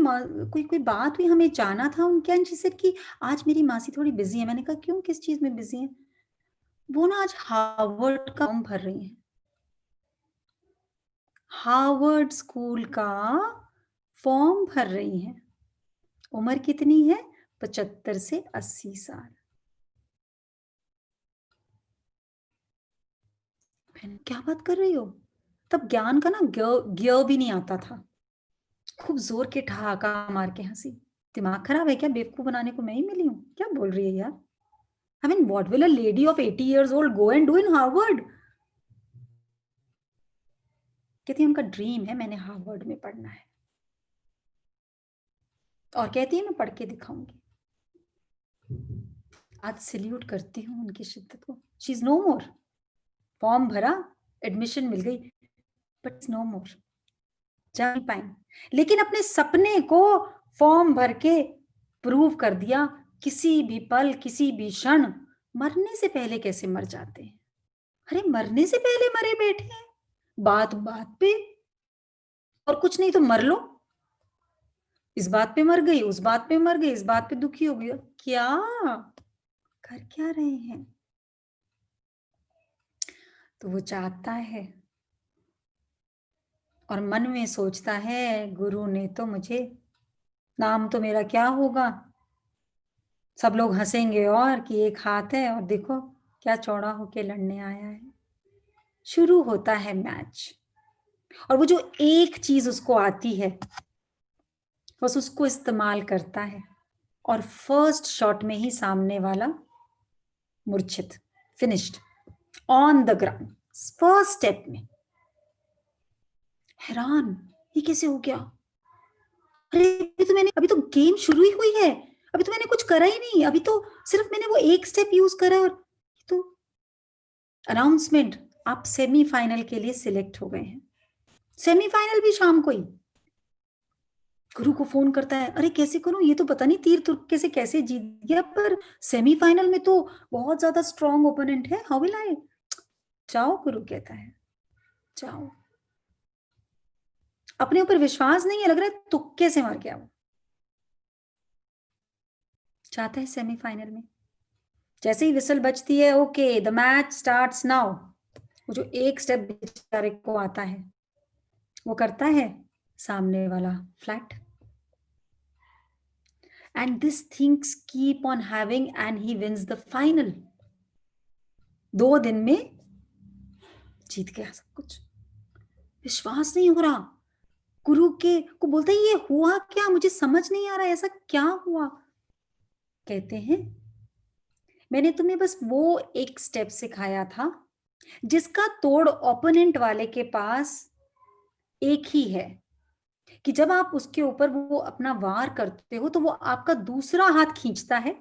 कोई कोई बात हुई, हमें जाना था उनके, एंड शी सेड कि आज मेरी मासी थोड़ी बिजी है। मैंने कहा क्यों, किस चीज में बिजी है। वो ना आज हार्वर्ड का फॉर्म भर रही है, हार्वर्ड स्कूल का फॉर्म भर रही हैं। उम्र कितनी है, 75 से 80 साल। मैंने क्या बात कर रही हो, तब ज्ञान का ना गियर भी नहीं आता था। खूब जोर के ठहाका मार के हंसी। दिमाग खराब है क्या, बेवकूफ बनाने को मैं ही मिली हूं, क्या बोल रही है यार। I mean, what will a lady of 80 years old go and do in Harvard? कहती है उनका ड्रीम है मैंने हार्वर्ड में पढ़ना है, और कहती है मैं पढ़ के दिखाऊंगी। आज सल्यूट करती हूँ उनकी शिद्दत को। She is no more, form भरा, एडमिशन मिल गई, बट नो मोर, जा नहीं पाई, लेकिन अपने सपने को फॉर्म भर के प्रूव कर दिया। किसी भी पल, किसी भी क्षण, मरने से पहले कैसे मर जाते हैं। अरे मरने से पहले मरे बैठे हैं, बात बात पे, और कुछ नहीं तो मर लो। इस बात पे मर गई, उस बात पे मर गई, इस बात पे दुखी हो गई, क्या कर क्या रहे हैं। तो वो चाहता है और मन में सोचता है गुरु ने तो मुझे, नाम तो मेरा क्या होगा, सब लोग हंसेंगे और कि एक हाथ है और देखो क्या चौड़ा होके लड़ने आया है। शुरू होता है मैच, और वो जो एक चीज उसको आती है बस उसको इस्तेमाल करता है, और फर्स्ट शॉट में ही सामने वाला मूर्छित, finished, on the ground, first step में। हैरान, ये कैसे हो गया। अरे अभी तो गेम शुरू ही हुई है, अभी तो मैंने कुछ करा ही नहीं, अभी तो सिर्फ मैंने वो एक स्टेप यूज करा, और तो अनाउंसमेंट, आप सेमीफाइनल के लिए सिलेक्ट हो गए हैं। सेमीफाइनल भी शाम को ही। गुरु को फोन करता है, अरे कैसे करूं, ये तो पता नहीं तीर तुर्के से कैसे जीत गया, पर सेमीफाइनल में तो बहुत ज्यादा स्ट्रॉन्ग ओपोनेंट है, हाउ विल आई। जाओ, गुरु कहता है जाओ। अपने ऊपर विश्वास नहीं है, लग रहा है तुक्के से मर गया वो। जाता है सेमीफाइनल में, जैसे ही विसल बजती है, okay the match starts now, वो जो एक स्टेप बेचारे को आता है वो करता है, सामने वाला flat, and these things keep on having and he wins the final। 2 दिन में जीत गया सब कुछ। विश्वास नहीं हो रहा, गुरु के को बोलते हैं ये हुआ क्या, मुझे समझ नहीं आ रहा ऐसा क्या हुआ। कहते हैं मैंने तुम्हें बस वो एक स्टेप सिखाया था जिसका तोड़ ओपोनेंट वाले के पास एक ही है, कि जब आप उसके ऊपर वो अपना वार करते हो तो वो आपका दूसरा हाथ खींचता है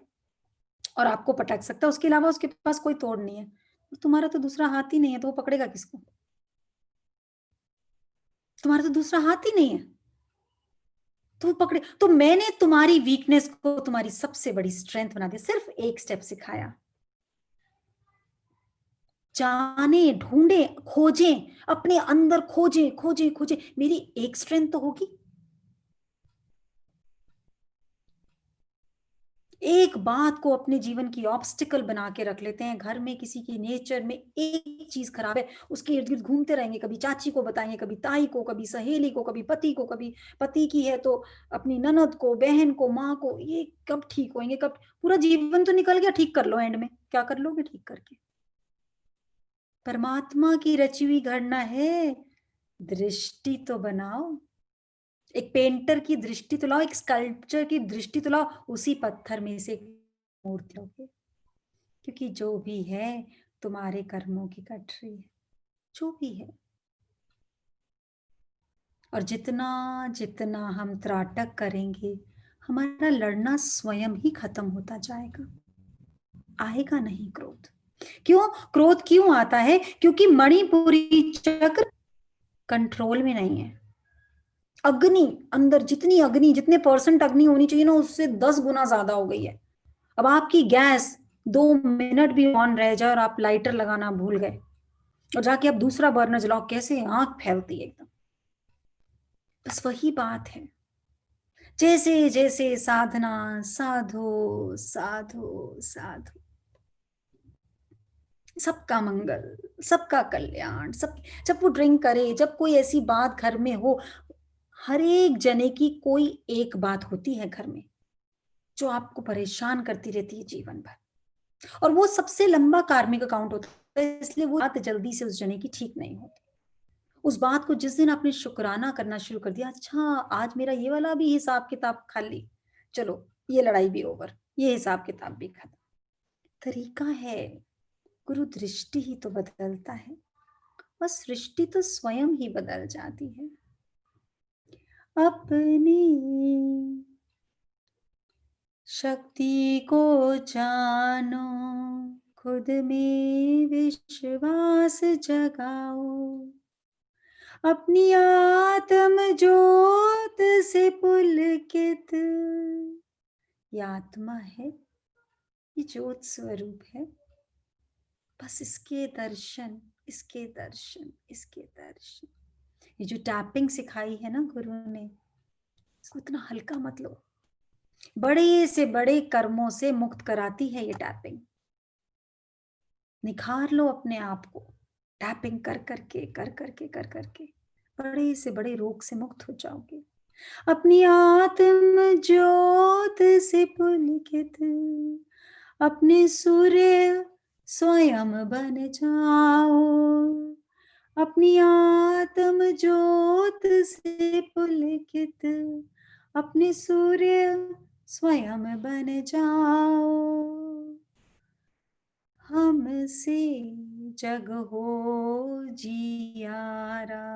और आपको पटक सकता है, उसके अलावा उसके पास कोई तोड़ नहीं है। तुम्हारा तो दूसरा हाथ ही नहीं है, तो वो पकड़ेगा किसको? तुम्हारा तो दूसरा हाथ ही नहीं है, तो वो पकड़े। तो मैंने तुम्हारी वीकनेस को तुम्हारी सबसे बड़ी स्ट्रेंथ बना दिया, सिर्फ एक स्टेप सिखाया। जाने, ढूंढे, खोजें, अपने अंदर खोजें खोजें खोजें, मेरी एक स्ट्रेंथ तो होगी। एक बात को अपने जीवन की ऑब्स्टिकल बना के रख लेते हैं। घर में किसी की नेचर में एक चीज खराब है, उसके इर्द गिर्द घूमते रहेंगे, कभी चाची को बताएंगे, कभी ताई को, कभी सहेली को, कभी पति को, कभी पति की है तो अपनी ननद को, बहन को, माँ को। ये कब ठीक होंगे? कब? पूरा जीवन तो निकल गया, ठीक कर लो, एंड में क्या कर लोगे ठीक करके? परमात्मा की रची हुई घटना है, दृष्टि तो बनाओ। एक पेंटर की दृष्टि तो लाओ, एक स्कल्पचर की दृष्टि तो लाओ, उसी पत्थर में से मूर्ति लोगे। क्योंकि जो भी है तुम्हारे कर्मों की कटरी है, जो भी है। और जितना जितना हम त्राटक करेंगे, हमारा लड़ना स्वयं ही खत्म होता जाएगा। आएगा नहीं क्रोध। क्यों क्रोध क्यों आता है? क्योंकि मणिपुरी चक्र कंट्रोल में नहीं है। अग्नि अंदर, जितनी अग्नि, जितने % अग्नि होनी चाहिए ना, उससे 10 गुना ज्यादा हो गई है। अब आपकी गैस 2 मिनट भी ऑन रह जाए और आप लाइटर लगाना भूल गए और जाके आप दूसरा बर्नर जलाओ, कैसे आंख फैलती है एकदम। बस वही बात है। जैसे जैसे साधना, साधो साधो साधो, सबका मंगल, सबका कल्याण, सब। जब वो ड्रिंक करे, जब कोई ऐसी बात घर में हो, हर एक जने की कोई एक बात होती है घर में जो आपको परेशान करती रहती है जीवन भर, और वो सबसे लंबा कार्मिक अकाउंट होता है, इसलिए वो बात जल्दी से उस जने की ठीक नहीं होती। उस बात को जिस दिन आपने शुक्राना करना शुरू कर दिया, अच्छा आज मेरा ये वाला भी हिसाब किताब खाली, चलो ये लड़ाई भी ओवर, ये हिसाब किताब भी खत्म। तरीका है, गुरु दृष्टि ही तो बदलता है, बस सृष्टि तो स्वयं ही बदल जाती है। अपनी शक्ति को जानो, खुद में विश्वास जगाओ, अपनी आत्म ज्योत से पुलकित। ये आत्मा है, ये ज्योत स्वरूप है। बस इसके दर्शन, इसके दर्शन, इसके दर्शन। ये जो टैपिंग सिखाई है ना गुरु ने, इसको इतना हल्का मत लो। बड़े से बड़े कर्मों से मुक्त कराती है ये टैपिंग। निखार लो अपने आप को, टैपिंग कर करके कर करके कर करके बड़े से बड़े रोग से मुक्त हो जाओगे। अपनी आत्म ज्योत से पुलकित, अपने सूर्य स्वयं बन जाओ, अपनी आत्म ज्योत से पुलकित, अपने सूर्य स्वयं बन जाओ। हमसे जग हो जियारा,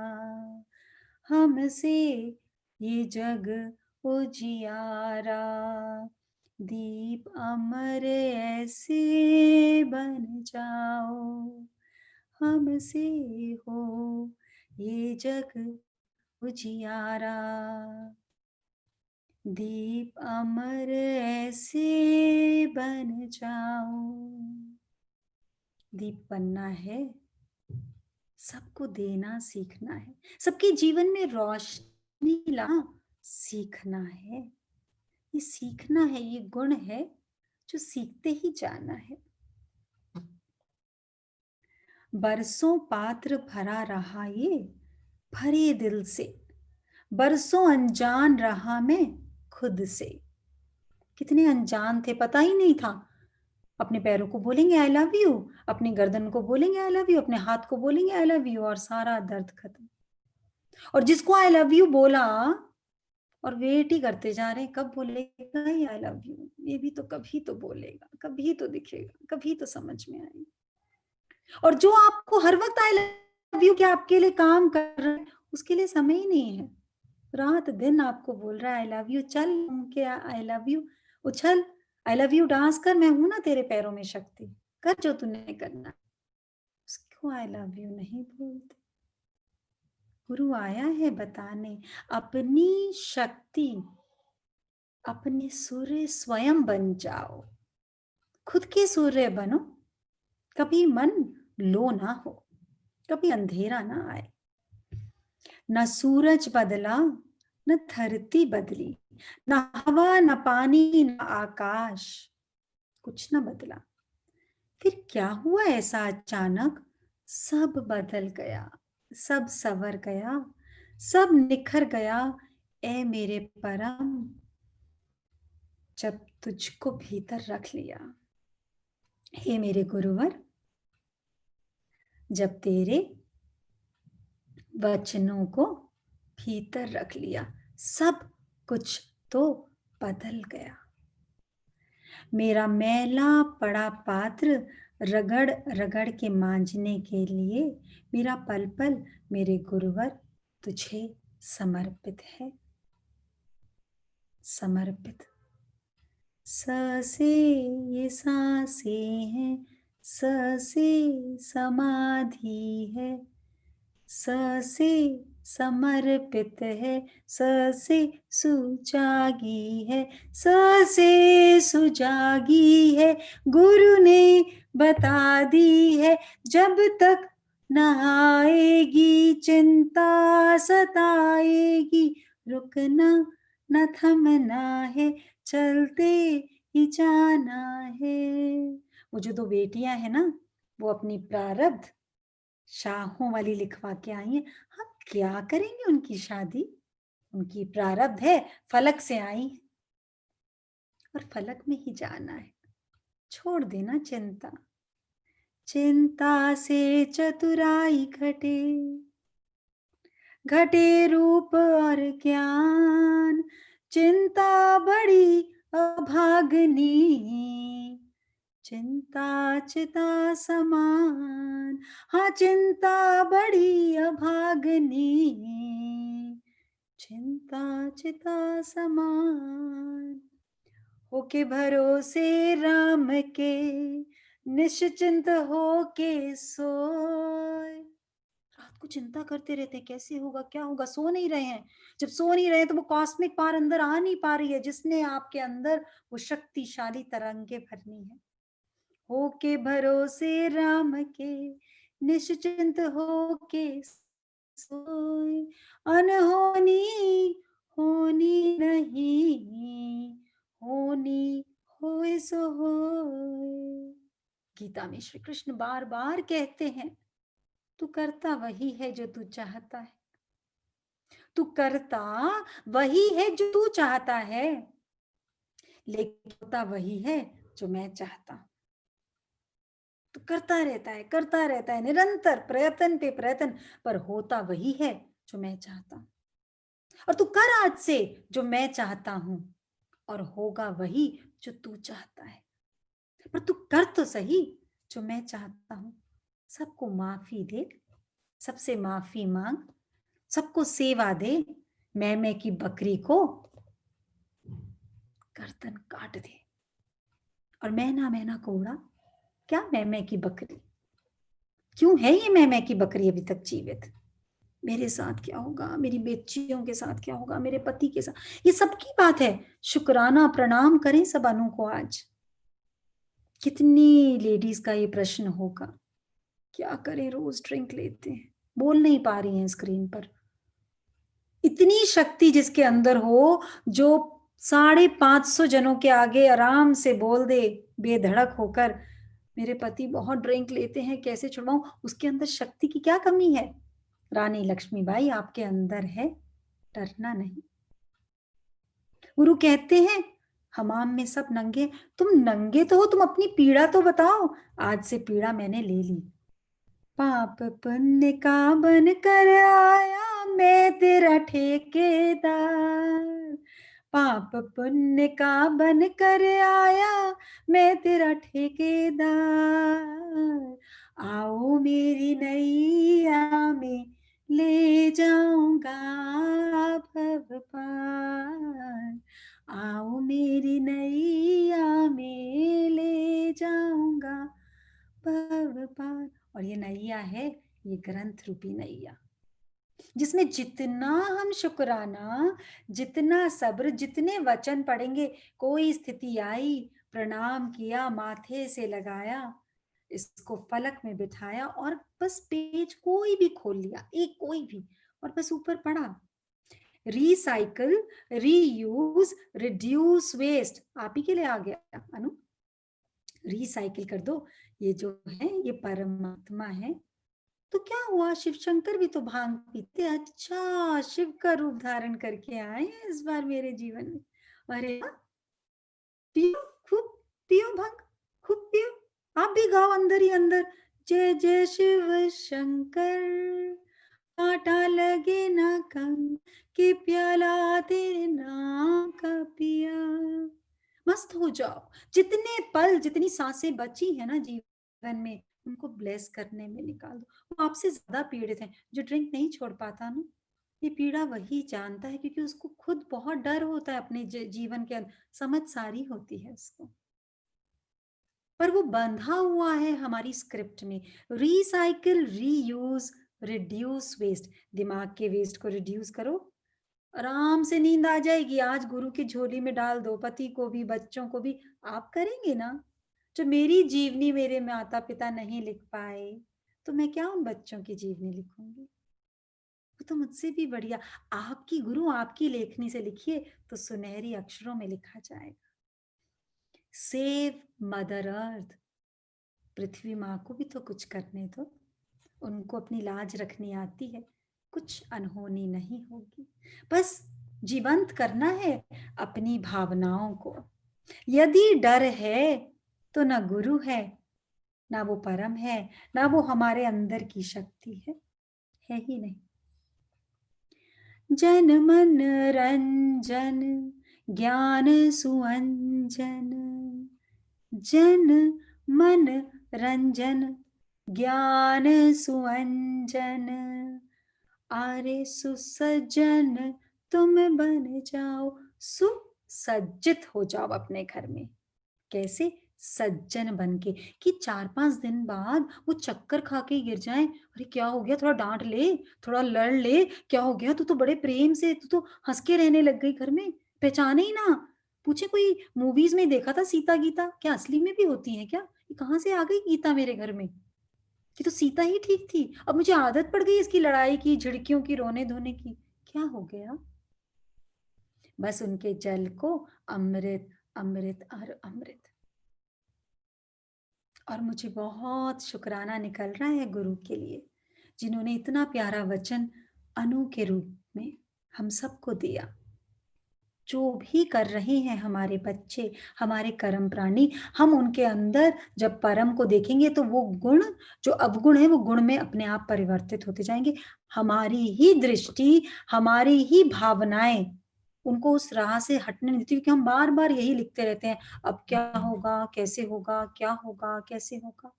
हमसे ये जग उजियारा, दीप अमर ऐसे बन जाओ, हमसे हो ये जग उजियारा, दीप अमर ऐसे बन जाओ। दीप बनना है, सबको देना सीखना है, सबके जीवन में रोशनी लाना सीखना है। ये सीखना है, ये गुण है जो सीखते ही जाना है। बरसों पात्र भरा रहा ये भरे दिल से, बरसों अनजान रहा मैं खुद से। कितने अनजान थे, पता ही नहीं था। अपने पैरों को बोलेंगे आई लव यू, अपनी गर्दन को बोलेंगे आई लव यू, अपने हाथ को बोलेंगे आई लव यू, और सारा दर्द खत्म। और जिसको आई लव यू बोला और वेट ही करते जा रहे हैं, कब बोलेगा ये आई लव यू, ये भी तो कभी तो बोलेगा, कभी तो दिखेगा, कभी तो समझ में आएगा। और जो आपको हर वक्त आई लव यू के आपके लिए काम कर रहे हैं, उसके लिए समय ही नहीं है। रात दिन आपको बोल रहा है आई लव यू, चल के आई लव यू, उछल, आई लव यू डांस कर, मैं हूं ना तेरे पैरों में शक्ति, कर जो तूने करना। उसको आई लव यू नहीं बोलते। गुरु आया है बताने अपनी शक्ति, अपने सूर्य स्वयं बन जाओ, खुद के सूर्य बनो, कभी मन लो ना हो, कभी अंधेरा ना आए। न सूरज बदला, न धरती बदली, न हवा, न पानी, न आकाश, कुछ न बदला। फिर क्या हुआ ऐसा अचानक? सब बदल गया, सब संवर गया, सब निखर गया, ए मेरे परम, जब तुझको भीतर रख लिया। हे मेरे गुरुवर, जब तेरे वचनों को भीतर रख लिया, सब कुछ तो बदल गया। मेरा मैला पड़ा पात्र रगड़ रगड़ के मांजने के लिए मेरा पल पल मेरे गुरुवर तुझे समर्पित है, समर्पित। स से ये सांसें हैं, स से समाधि है, स से समर्पित है, स से सुजागी है, स से सुजागी है, गुरु ने बता दी है। जब तक न आएगी चिंता सताएगी, रुकना न थमना है, चलते ही जाना है। वो जो दो बेटियां हैं ना, वो अपनी प्रारब्ध शाहों वाली लिखवा के आई हैं। हम क्या करेंगे उनकी शादी? उनकी प्रारब्ध है, फलक से आई और फलक में ही जाना है। छोड़ देना चिंता, चिंता से चतुराई घटे, घटे रूप और ज्ञान, चिंता बड़ी अभागनी, चिंता चिता समान। हाँ, चिंता बड़ी अभागनी, चिंता चिता समान। होके भरोसे राम के, निश्चिंत होके सोए। रात को चिंता करते रहते हैं, कैसे होगा, क्या होगा, सो नहीं रहे हैं। जब सो नहीं रहे तो वो कॉस्मिक पावर अंदर आ नहीं पा रही है, जिसने आपके अंदर वो शक्तिशाली तरंगे भरनी है। होके भरोसे राम के, निश्चिंत होके सोए, अनहोनी होनी नहीं, होनी होए सो होए। गीता में श्री कृष्ण बार बार कहते हैं, तू करता वही है जो तू चाहता है, तू करता वही है जो तू चाहता है, लेकिन होता वही है जो मैं चाहता हूं। तो करता रहता है निरंतर प्रयत्न पे प्रयत्न, पर होता वही है जो मैं चाहता हूं। और तू कर आज से जो मैं चाहता हूं, और होगा वही जो तू चाहता है। पर तू कर तो सही जो मैं चाहता हूं। सबको माफी दे, सबसे माफी मांग, सबको सेवा दे, मैं की बकरी को गर्दन काट दे। और मैना को उड़ा। क्या मैं की बकरी? क्यों है ये मैं की बकरी अभी तक जीवित? मेरे साथ क्या होगा, मेरी बच्चियों के साथ क्या होगा, मेरे पति के साथ, ये सबकी बात है। शुक्राना प्रणाम करें सब अनु को। आज कितनी लेडीज का ये प्रश्न होगा, क्या करें, रोज ड्रिंक लेते हैं, बोल नहीं पा रही हैं स्क्रीन पर। इतनी शक्ति जिसके अंदर हो, जो 550 जनों के आगे आराम से बोल दे बेधड़क होकर, मेरे पति बहुत ड्रिंक लेते हैं, कैसे छुड़वाऊं। उसके अंदर शक्ति की क्या कमी है? रानी लक्ष्मीबाई आपके अंदर है, डरना नहीं। गुरु कहते हैं हमाम में सब नंगे, तुम नंगे तो हो, तुम अपनी पीड़ा तो बताओ। आज से पीड़ा मैंने ले ली। पाप पुण्य का बन कर आया मैं तेरा ठेकेदार, पाप पुण्य का बन कर आया मैं तेरा ठेकेदार। आओ मेरी नैया में ले जाऊंगा भव पार, आओ मेरी नैया में ले जाऊंगा भव पार। और ये नैया है, ये ग्रंथ रूपी नैया, जिसमें जितना हम शुक्राना, जितना सब्र, जितने वचन पढ़ेंगे, कोई स्थिति आई, प्रणाम किया, माथे से लगाया, इसको फलक में बिठाया और बस पेज कोई भी खोल लिया, एक कोई भी, और बस ऊपर पढ़ा, रिसाइकल, रीयूज, रिड्यूस वेस्ट। आप ही के लिए आ गया अनु, रिसाइकिल कर दो। ये जो है ये परमात्मा है। तो क्या हुआ, शिव शंकर भी तो भांग पीते, अच्छा शिव का रूप धारण करके आए हैं इस बार मेरे जीवन में। अरे वाह, पियो, खूब पियो भांग, खूब पियो। आप भी गाओ अंदर ही अंदर, जय जय शिव शंकर, कांटा लगे ना कम, कि प्याला तेरे नाम का पिया। मस्त हो जाओ। जितने पल, जितनी सांसें बची है ना जीवन में, उनको ब्लेस करने में निकाल दो। वो आपसे ज्यादा पीड़ित है, जो ड्रिंक नहीं छोड़ पाता ना, ये पीड़ा वही जानता है, क्योंकि उसको खुद बहुत डर होता है अपने जीवन के अंदर, समझ सारी होती है उसको, पर वो बंधा हुआ है हमारी स्क्रिप्ट में। Recycle, reuse, reduce waste. दिमाग के वेस्ट को रिड्यूस करो, आराम से नींद आ जाएगी। आज गुरु की झोली में डाल दो, पति को भी, बच्चों को भी। आप करेंगे ना, जो मेरी जीवनी मेरे माता पिता नहीं लिख पाए, तो मैं क्या उन बच्चों की जीवनी लिखूंगी? वो तो मुझसे भी बढ़िया। आपकी गुरु आपकी लेखनी से लिखिए, तो सुनहरी अक्षरों में लिखा जाएगा। Save mother earth. पृथ्वी माँ को भी तो कुछ करने दो, उनको अपनी लाज रखनी आती है, कुछ अनहोनी नहीं होगी। बस जीवंत करना है अपनी भावनाओं को। यदि डर है तो ना गुरु है, ना वो परम है, ना वो हमारे अंदर की शक्ति है ही नहीं। जन मन रंजन, ज्ञान सुअंजन, जन मन रंजन, ज्ञान सुअंजन, आरे सुसज्जन तुम बन जाओ। सुसज्जित हो जाओ अपने घर में। कैसे? सज्जन बन के, कि 4-5 दिन बाद वो चक्कर खा के गिर जाए, अरे क्या हो गया, थोड़ा डांट ले, थोड़ा लड़ ले, क्या हो गया, तू तो बड़े प्रेम से, तू तो हंस के रहने लग गई घर में, पहचाने ही ना। पूछे कोई मूवीज में देखा था सीता गीता, क्या असली में भी होती है क्या? ये कहाँ से आ गई गीता मेरे घर में? कि तो सीता ही ठीक थी, अब मुझे आदत पड़ गई इसकी लड़ाई की, झिड़कियों की, रोने धोने की। क्या हो गया? बस उनके जल को अमृत, अमृत और अमृत। और मुझे बहुत शुक्राना निकल रहा है गुरु के लिए, जिन्होंने इतना प्यारा वचन अनु के रूप में हम सबको दिया। जो भी कर रहे हैं हमारे बच्चे, हमारे कर्म प्राणी, हम उनके अंदर जब परम को देखेंगे, तो वो गुण जो अवगुण है, वो गुण में अपने आप परिवर्तित होते जाएंगे। हमारी ही दृष्टि, हमारी ही भावनाएं उनको उस राह से हटने नहीं देती, क्योंकि हम बार बार यही लिखते रहते हैं, अब क्या होगा, कैसे होगा, क्या होगा, कैसे होगा।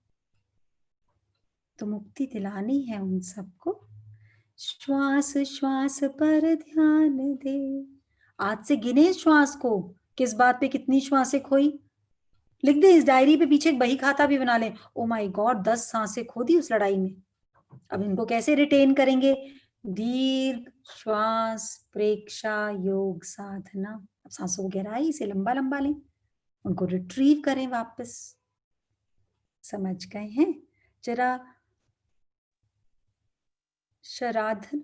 तो मुक्ति दिलानी है उन सबको। श्वास श्वास पर ध्यान दे। आज से गिने श्वास को, किस बात पे कितनी श्वासें खोई, लिख दे इस डायरी पे, पीछे एक बही खाता भी बना ले। ओ माय गॉड, 10 सांसें खो दी उस लड़ाई में। अब इनको कैसे रिटेन करेंगे? दीर्घ श्वास प्रेक्षा योग साधना। अब सांसों को गहराई से लंबा लंबा लें, उनको रिट्रीव करें वापस। समझ गए हैं? जरा शराधन,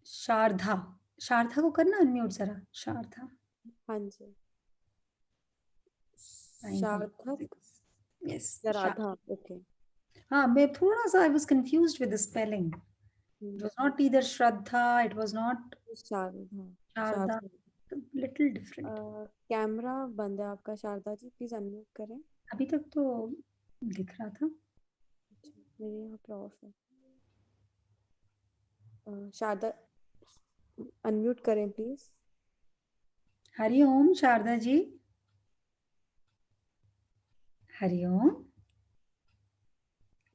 शारदा, शारदा को करना अनम्यूट जरा, शारदा। हाँ जी। Thank you. सार्थक Yes, या राधा? ओके। हाँ, मैं थोड़ा सा I was confused with the spelling. It was not either Shraddha, it was not Sharda. Sharda, little different. Camera बंद है आपका शारदा जी, प्लीज अनम्यूट करें। अभी तक तो दिख रहा था। मेरे यहाँ पे ऑफ है। शारदा अनम्यूट करें प्लीज। हरि ओम शारदा जी, हरि ओम।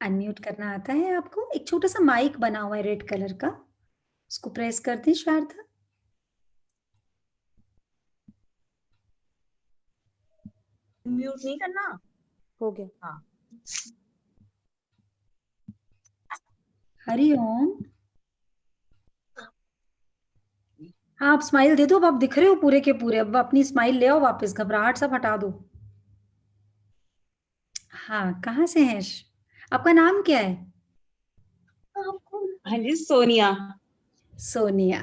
अनम्यूट करना आता है आपको? एक छोटा सा माइक बना हुआ है रेड कलर का, उसको प्रेस कर दें शारदा। म्यूट नहीं करना। हो गया। हाँ, हरिओम। हाँ, आप स्माइल दे दो। अब आप दिख रहे हो पूरे के पूरे। अब अपनी स्माइल ले आओ वापस, घबराहट सब हटा दो। हाँ, कहाँ से हैं? आपका नाम क्या है? हाँ जी, सोनिया सोनिया।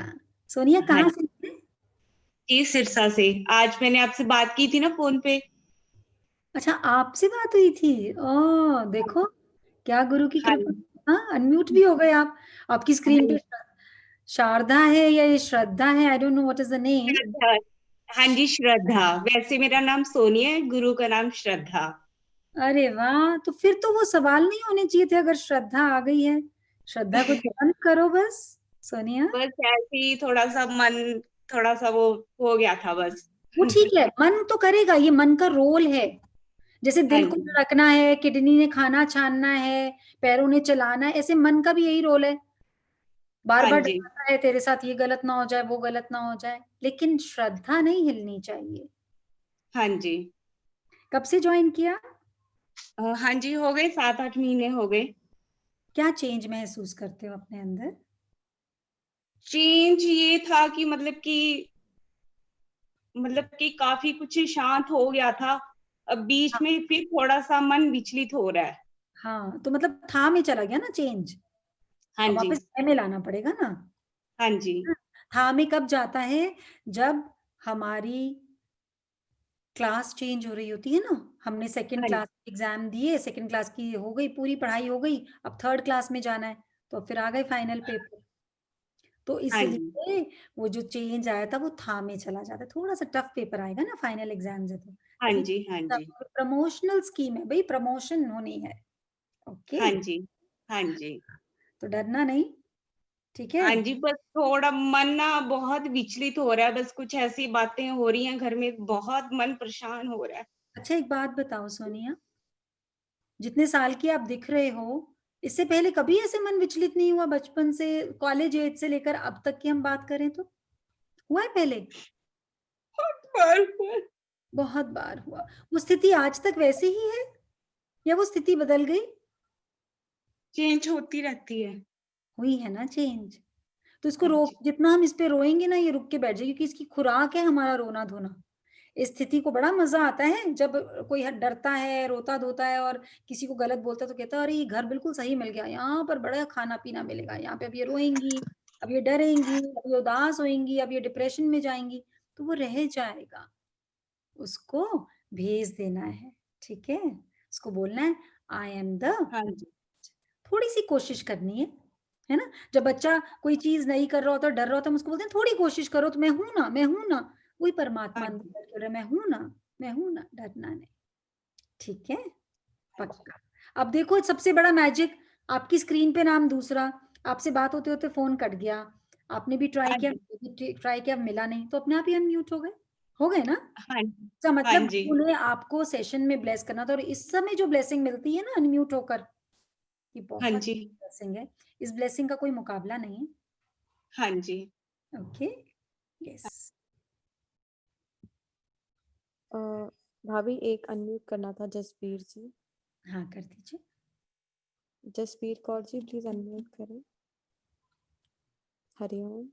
सोनिया हाँ कहाँ से है? जी, सिरसा से। आज मैंने आपसे बात की थी ना फोन पे। अच्छा, आपसे बात हुई थी। ओ देखो, क्या गुरु की हाँ कृपा। हाँ, अनम्यूट भी हो गए आप। आपकी स्क्रीन पे शारदा है या ये श्रद्धा है? I don't know what is the name. Shraddha. हाँ जी, श्रद्धा। वैसे मेरा नाम सोनिया है, गुरु का नाम श्रद्धा। अरे वाह, तो फिर तो वो सवाल नहीं होने चाहिए थे अगर श्रद्धा आ गई है। श्रद्धा को जॉइन करो बस। सोनिया, बस ऐसे ही थोड़ा सा मन, थोड़ा सा वो हो गया था बस। वो ठीक है, मन तो करेगा, ये मन का रोल है। जैसे हाँ दिल को जी, धड़कना है, किडनी ने खाना छानना है, पैरों ने चलाना है, ऐसे मन का भी यही रोल है। बार हाँ बार जी, डराता है तेरे साथ ये गलत ना हो जाए, वो गलत ना हो जाए, लेकिन श्रद्धा नहीं हिलनी चाहिए। हाँ जी। कब से ज्वाइन किया? हाँ जी, हो गए 7-8 महीने हो गए। क्या चेंज महसूस करते हो अपने अंदर? चेंज ये था कि काफी कुछ शांत हो गया था। अब बीच हाँ, में फिर थोड़ा सा मन विचलित हो रहा है। हाँ, तो मतलब था में चला गया ना चेंज। हाँ अब जी, वापस तय में लाना पड़ेगा ना। हाँ जी, था में कब जाता है? जब हमारी क्लास चेंज हो रही होती है ना। हमने सेकंड हाँ जी, क्लास एग्जाम दिए, सेकंड क्लास की हो गई, पूरी पढ़ाई हो गई, अब थर्ड क्लास में जाना है, तो फिर आ गए फाइनल पेपर। तो हाँ जी, इसलिए वो जो चेंज आया था वो था में चला जाता है। थोड़ा सा टफ पेपर आएगा ना फाइनल एग्जाम से, तो हाँ ठीक जी, हाँ है। जी, प्रमोशनल स्कीम है भाई, प्रमोशन होनी है। ओके, हाँ जी, हाँ जी, तो डरना नहीं, ठीक है। हाँ जी। बस थोड़ा मन ना बहुत विचलित हो रहा है। बस कुछ ऐसी बातें हो रही हैं घर में, बहुत मन परेशान हो रहा है। अच्छा, एक बात बताओ सोनिया, जितने साल की आप दिख रहे हो, इससे पहले कभी ऐसे मन विचलित नहीं हुआ? बचपन से, कॉलेज एज से लेकर अब तक की हम बात करें तो हुआ है पहले? पर बहुत बार हुआ। वो स्थिति आज तक वैसे ही है या वो स्थिति बदल गई? चेंज होती रहती है। हुई है ना चेंज। तो इसको हाँ रोक, जी, जितना हम इस पे रोएंगे ना ये रुक के बैठ जाएगी, क्योंकि इसकी खुराक है हमारा रोना धोना। इस स्थिति को बड़ा मजा आता है जब कोई डरता है, रोता धोता है और किसी को गलत बोलता है तो कहता है अरे ये घर बिल्कुल सही मिल गया, यहाँ पर बड़ा खाना पीना मिलेगा, यहाँ पे अब ये रोएंगी, अब ये डरेंगी, अब ये उदास होएंगी, अब ये डिप्रेशन में जाएंगी, तो वो रह जाएगा। उसको भेज देना है, ठीक है। उसको बोलना है आई एम द। हाँ जी, थोड़ी सी कोशिश करनी है ना। जब बच्चा कोई चीज नहीं कर रहा होता, डर रहा होता, हम उसको बोलते हैं थोड़ी कोशिश करो, तो मैं हूं ना, मैं हूं ना। वही परमात्मा हाँ अंदर जी, बैठ के रहा है, मैं हूं ना, मैं हूं ना, डरना नहीं। ठीक है, पक्का। अब देखो सबसे बड़ा मैजिक, आपकी स्क्रीन पे नाम दूसरा, आपसे बात होते होते फोन कट गया, आपने भी ट्राई हाँ किया, जी, ट्राई किया, मिला नहीं, तो अपने आप ही अनम्यूट हो गए ना। हाँ जी, इसका हाँ मतलब जी, उन्हें आपको सेशन में ब्लेस करना था, और इस समय जो ब्लेसिंग मिलती है ना अनम्यूट होकर, ये हाँ बहुत जी, ब्लेसिंग है। इस ब्लेसिंग का कोई मुकाबला नहीं हाँ जी। है। Okay, yes. भाभी एक अनम्यूट करना था, जसबीर जी। हाँ, कर दीजिए। जसबीर कौर जी प्लीज अनम्यूट करें। हरिओम।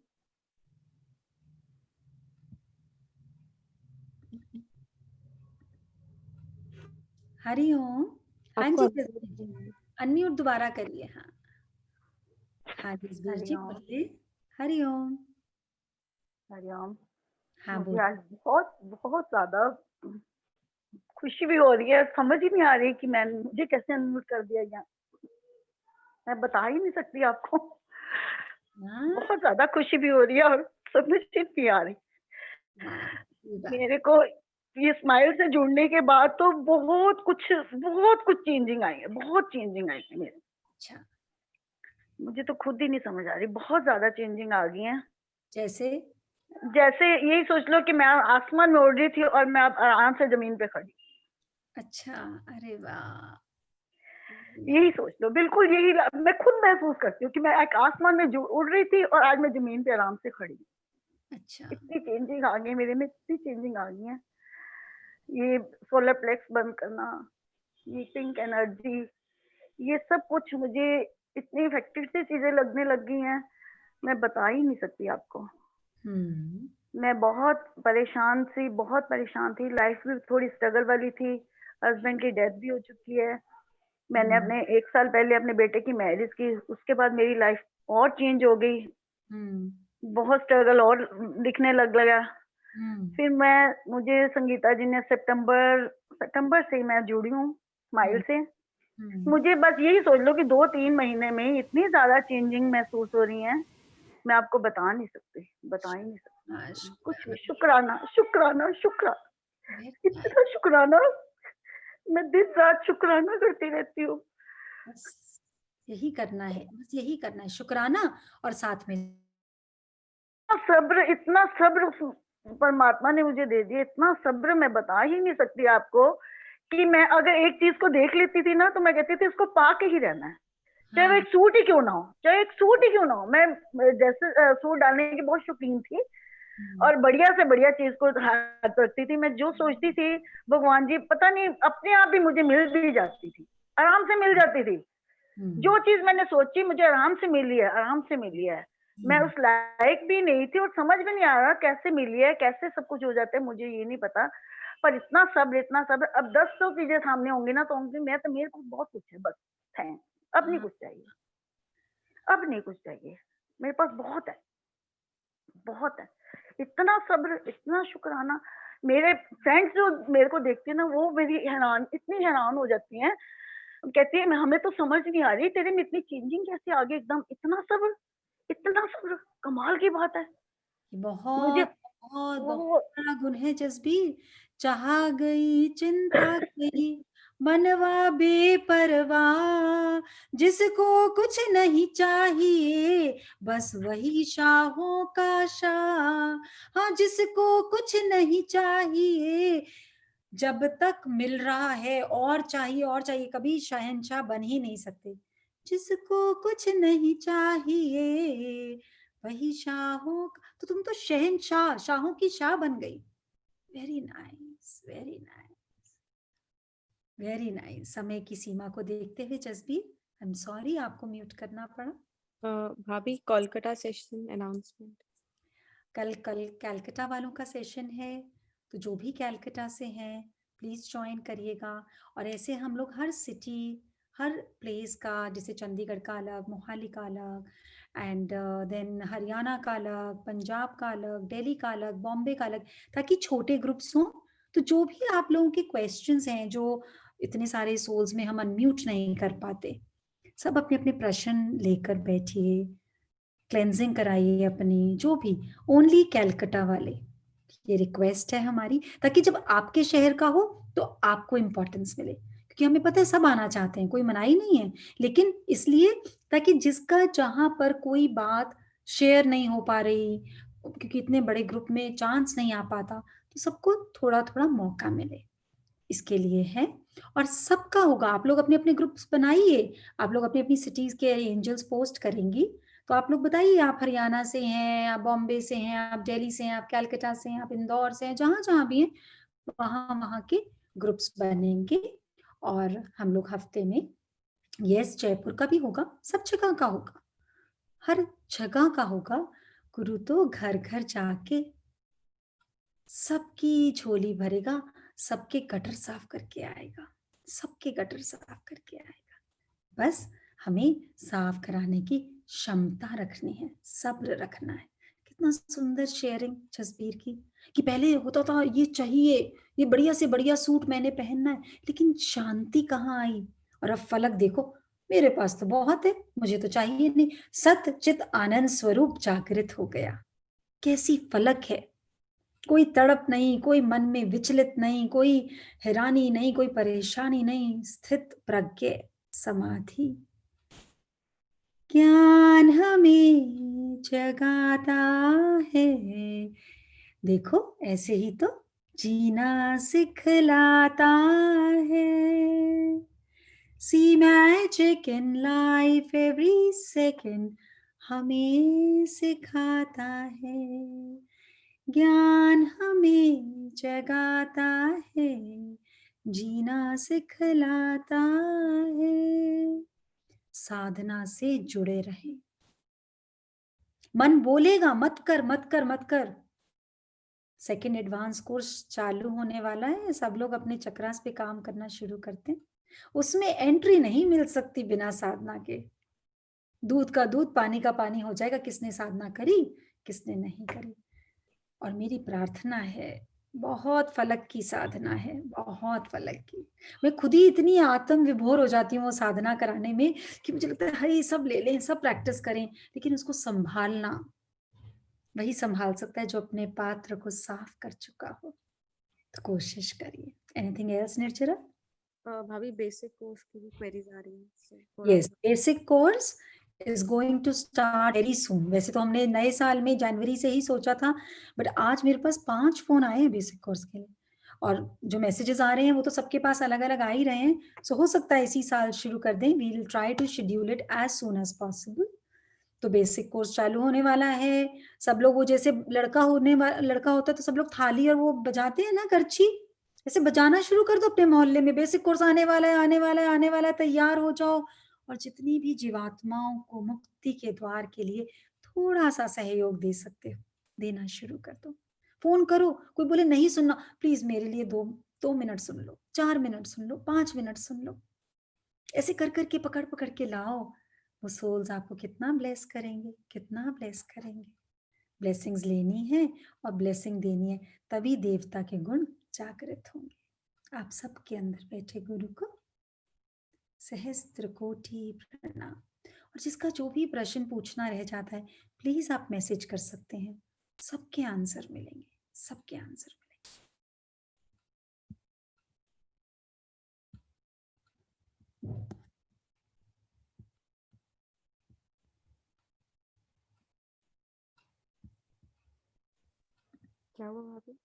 हरिओम। हाँ आपको जी unmute जसबीर जी, करना है। अनम्यूट दोबारा करिए। हाँ, हाँ जसबीर जी हरिओम। बोलिए। हरिओम। हरिओम। हाँ मुझे बोलिए। आज बहुत बहुत ज्यादा खुशी भी हो रही है, समझ ही नहीं आ रही कि मुझे कैसे अनम्यूट कर दिया गया। मैं बता ही नहीं सकती आपको। हाँ, बहुत ज्यादा खुशी भी हो रही है और समझ ही नहीं आ रही हाँ, ये बात। मेरे को। ये स्माइल से जुड़ने के बाद तो बहुत कुछ चेंजिंग आई है, बहुत चेंजिंग आई है मेरे। अच्छा, मुझे तो खुद ही नहीं समझ आ रही, बहुत ज्यादा चेंजिंग आ गई है। जैसे? जैसे यही सोच लो कि मैं आसमान में उड़ रही थी और मैं अब आराम से जमीन पे खड़ी। अच्छा, अरे वाह, यही सोच लो, बिल्कुल यही मैं खुद महसूस करती हूँ कि मैं एक आसमान में उड़ रही थी और आज मैं जमीन पे आराम से खड़ी हूँ। अच्छा। इतनी चेंजिंग आ गई मेरे में, इतनी चेंजिंग आ गई है। ये सोलर प्लेक्स बंद करना, ये पिंक एनर्जी, ये सब कुछ मुझे इतनी इफेक्टिव सी चीजें लगने लग गई हैं, मैं बता ही नहीं सकती आपको। मैं बहुत परेशान थी, लाइफ भी थोड़ी स्ट्रगल वाली थी, हस्बैंड की डेथ भी हो चुकी है। मैंने अपने 1 साल पहले अपने बेटे की मैरिज की, उसके बाद मेरी लाइफ और चेंज हो गई, बहुत स्ट्रगल और दिखने लगा। फिर मुझे संगीता जी ने सितंबर से मैं जुड़ी हूँ स्माइल से। मुझे बस यही सोच लो कि 2-3 महीने में इतनी ज्यादा चेंजिंग महसूस हो रही है, मैं आपको बता ही नहीं सकती। कुछ भी शुक्राना शुक्राना शुक्राना, इतना शुक्राना, मैं दिन रात शुक्राना करती रहती हूँ। बस यही करना है, बस यही करना है, शुक्राना और साथ में सब्र, इतना सब्र परमात्मा ने मुझे दे दिया, इतना सब्र मैं बता ही नहीं सकती आपको कि मैं अगर एक चीज को देख लेती थी ना तो मैं कहती थी उसको पा के ही रहना है, चाहे वो एक सूट ही क्यों ना हो, मैं जैसे सूट डालने की बहुत शौकीन थी और बढ़िया से बढ़िया चीज को हाथ रखती थी। मैं जो सोचती थी भगवान जी पता नहीं अपने आप ही मुझे मिल भी जाती थी, आराम से मिल जाती थी। जो चीज मैंने सोची मुझे आराम से मिली है। मैं उस लायक भी नहीं थी और समझ में नहीं आ रहा कैसे मिली है, कैसे सब कुछ हो जाता है, मुझे ये नहीं पता। पर इतना सब्र, अब 10 चीजें सामने होंगी ना तो होंगी, मेरे को बहुत कुछ है, बस थैंक्स, अब नहीं कुछ चाहिए, मेरे पास बहुत है, इतना सब्र, इतना शुक्राना। मेरे फ्रेंड्स जो मेरे को देखते हैं ना वो इतनी हैरान हो जाती हैं, कहती है हमें तो समझ नहीं आ रही तेरे में इतनी चेंजिंग कैसे आ गई एकदम, इतना सब्र, कमाल की बात है। मुझे बहुत बहुत बहुत वो बड़ा गुण है जसबीर। चाहा गई चिंता गई मनवा बेपरवाह, जिसको कुछ नहीं चाहिए बस वही शाहों का शाह। हाँ, जिसको कुछ नहीं चाहिए, जब तक मिल रहा है और चाहिए, कभी शहंशाह बन ही नहीं सकते। जिसको कुछ नहीं चाहिए वही शाहों का, तो तुम तो शहंशाह, शाहों की शाह बन गई। Very nice, very nice, very nice. समय की सीमा को देखते हुए जसबीर, आई एम सॉरी आपको म्यूट करना पड़ा। भाभी कोलकाता सेशन अनाउंसमेंट। कल कैलकाटा वालों का सेशन है, तो जो भी कैलकाटा से हैं प्लीज ज्वाइन करिएगा। और ऐसे हम लोग हर सिटी, हर प्लेस का, जैसे चंडीगढ़ का अलग, मोहाली का अलग, एंड देन हरियाणा का अलग, पंजाब का अलग, दिल्ली का अलग, बॉम्बे का अलग, ताकि छोटे ग्रुप्स हों। तो जो भी आप लोगों के क्वेश्चंस हैं जो इतने सारे सोल्स में हम अनम्यूट नहीं कर पाते, सब अपने अपने प्रश्न लेकर बैठिए, क्लेंजिंग कराइए अपनी, जो भी, ओनली कैलकाटा वाले, ये रिक्वेस्ट है हमारी, ताकि जब आपके शहर का हो तो आपको इंपॉर्टेंस मिले। क्योंकि हमें पता है सब आना चाहते हैं, कोई मनाही नहीं है, लेकिन इसलिए ताकि जिसका जहां पर कोई बात शेयर नहीं हो पा रही, क्योंकि इतने बड़े ग्रुप में चांस नहीं आ पाता, तो सबको थोड़ा थोड़ा मौका मिले, इसके लिए है। और सबका होगा, आप लोग अपने अपने ग्रुप्स बनाइए, आप लोग अपनी अपनी सिटीज के एंजल्स पोस्ट करेंगी, तो आप लोग बताइए आप हरियाणा से हैं, आप बॉम्बे से हैं, आप दिल्ली से हैं, आप कैलकाटा से हैं, आप इंदौर से हैं, जहां जहां भी हैं वहां वहां के ग्रुप्स बनेंगे। और हम लोग हफ्ते में, यस जयपुर का भी होगा, सब जगह का होगा, हर जगह का होगा। गुरु तो घर घर जाके सबकी झोली भरेगा, सबके गटर साफ करके आएगा, सबके गटर साफ करके आएगा। बस हमें साफ कराने की क्षमता रखनी है, सब्र रखना है। कितना सुंदर शेयरिंग जसबीर की, कि पहले होता था ये चाहिए, ये बढ़िया से बढ़िया सूट मैंने पहनना है, लेकिन शांति कहाँ आई। और अब फलक देखो, मेरे पास तो बहुत है, मुझे तो चाहिए नहीं, सत चित आनंद स्वरूप जागृत हो गया। कैसी फलक है, कोई तड़प नहीं, कोई मन में विचलित नहीं, कोई हैरानी नहीं, कोई परेशानी नहीं, स्थित प्रज्ञ समाधि। ज्ञान हमें जगाता है, देखो ऐसे ही तो जीना सिखलाता है। See magic in life every second हमें सिखाता है, ज्ञान हमें जगाता है, जीना सिखलाता है। साधना से जुड़े रहें। मन बोलेगा मत कर मत कर मत कर। सेकेंड एडवांस कोर्स चालू होने वाला है, सब लोग अपने चक्रास पे काम करना शुरू करते हैं। उसमें एंट्री नहीं मिल सकती बिना साधना के। दूध का दूध पानी का पानी हो जाएगा, किसने साधना करी किसने नहीं करी। और मेरी प्रार्थना है, बहुत फलक की साधना है, बहुत फलक की। मैं खुद ही इतनी आत्म विभोर हो जाती हूँ वो साधना कराने में कि मुझे लगता है हाय सब ले लें, सब प्रैक्टिस करें, लेकिन उसको संभालना वही संभाल सकता है जो अपने पात्र को साफ कर चुका हो। तो कोशिश करिए। एनीथिंग एल्स निर्जरा? भाभी बेसिक कोर्स की भी क्वेरीज आ रही हैं, so yes, basic course is going to start very soon. वैसे तो हमने नए साल में जनवरी से ही सोचा था, बट आज मेरे पास 5 फोन आए हैं बेसिक कोर्स के लिए, और जो मैसेजेस आ रहे हैं वो तो सबके पास अलग अलग आ ही रहे हैं। सो हो सकता है इसी साल शुरू कर दें। We will try to schedule it as soon as possible. तो बेसिक कोर्स चालू होने वाला है। सब लोग वो जैसे लड़का होता है तो सब लोग थाली और वो बजाते हैं ना करछी, ऐसे बजाना शुरू कर दो अपने मोहल्ले में। बेसिक कोर्स आने वाला है, आने वाला है, आने वाला है, तैयार हो जाओ। और जितनी भी जीवात्माओं को मुक्ति के द्वार के लिए थोड़ा सा सहयोग दे सकते हो, देना शुरू कर दो। फोन करो, कोई बोले नहीं सुनना, प्लीज मेरे लिए 2 मिनट सुन लो, 4 मिनट सुन लो, 5 मिनट सुन लो। ऐसे कर करके पकड़ पकड़ के लाओ। वो सोल्स आपको कितना ब्लेस करेंगे, कितना ब्लेस करेंगे। ब्लेसिंग्स लेनी है और ब्लेसिंग देनी है, तभी देवता के गुण जागृत होंगे। आप सबके अंदर बैठे गुरु को सहस्त्र कोटि प्रणाम। और जिसका जो भी प्रश्न पूछना रह जाता है, प्लीज आप मैसेज कर सकते हैं, सबके आंसर मिलेंगे, सबके आंसर मिलेंगे। क्या हुआ भाभी?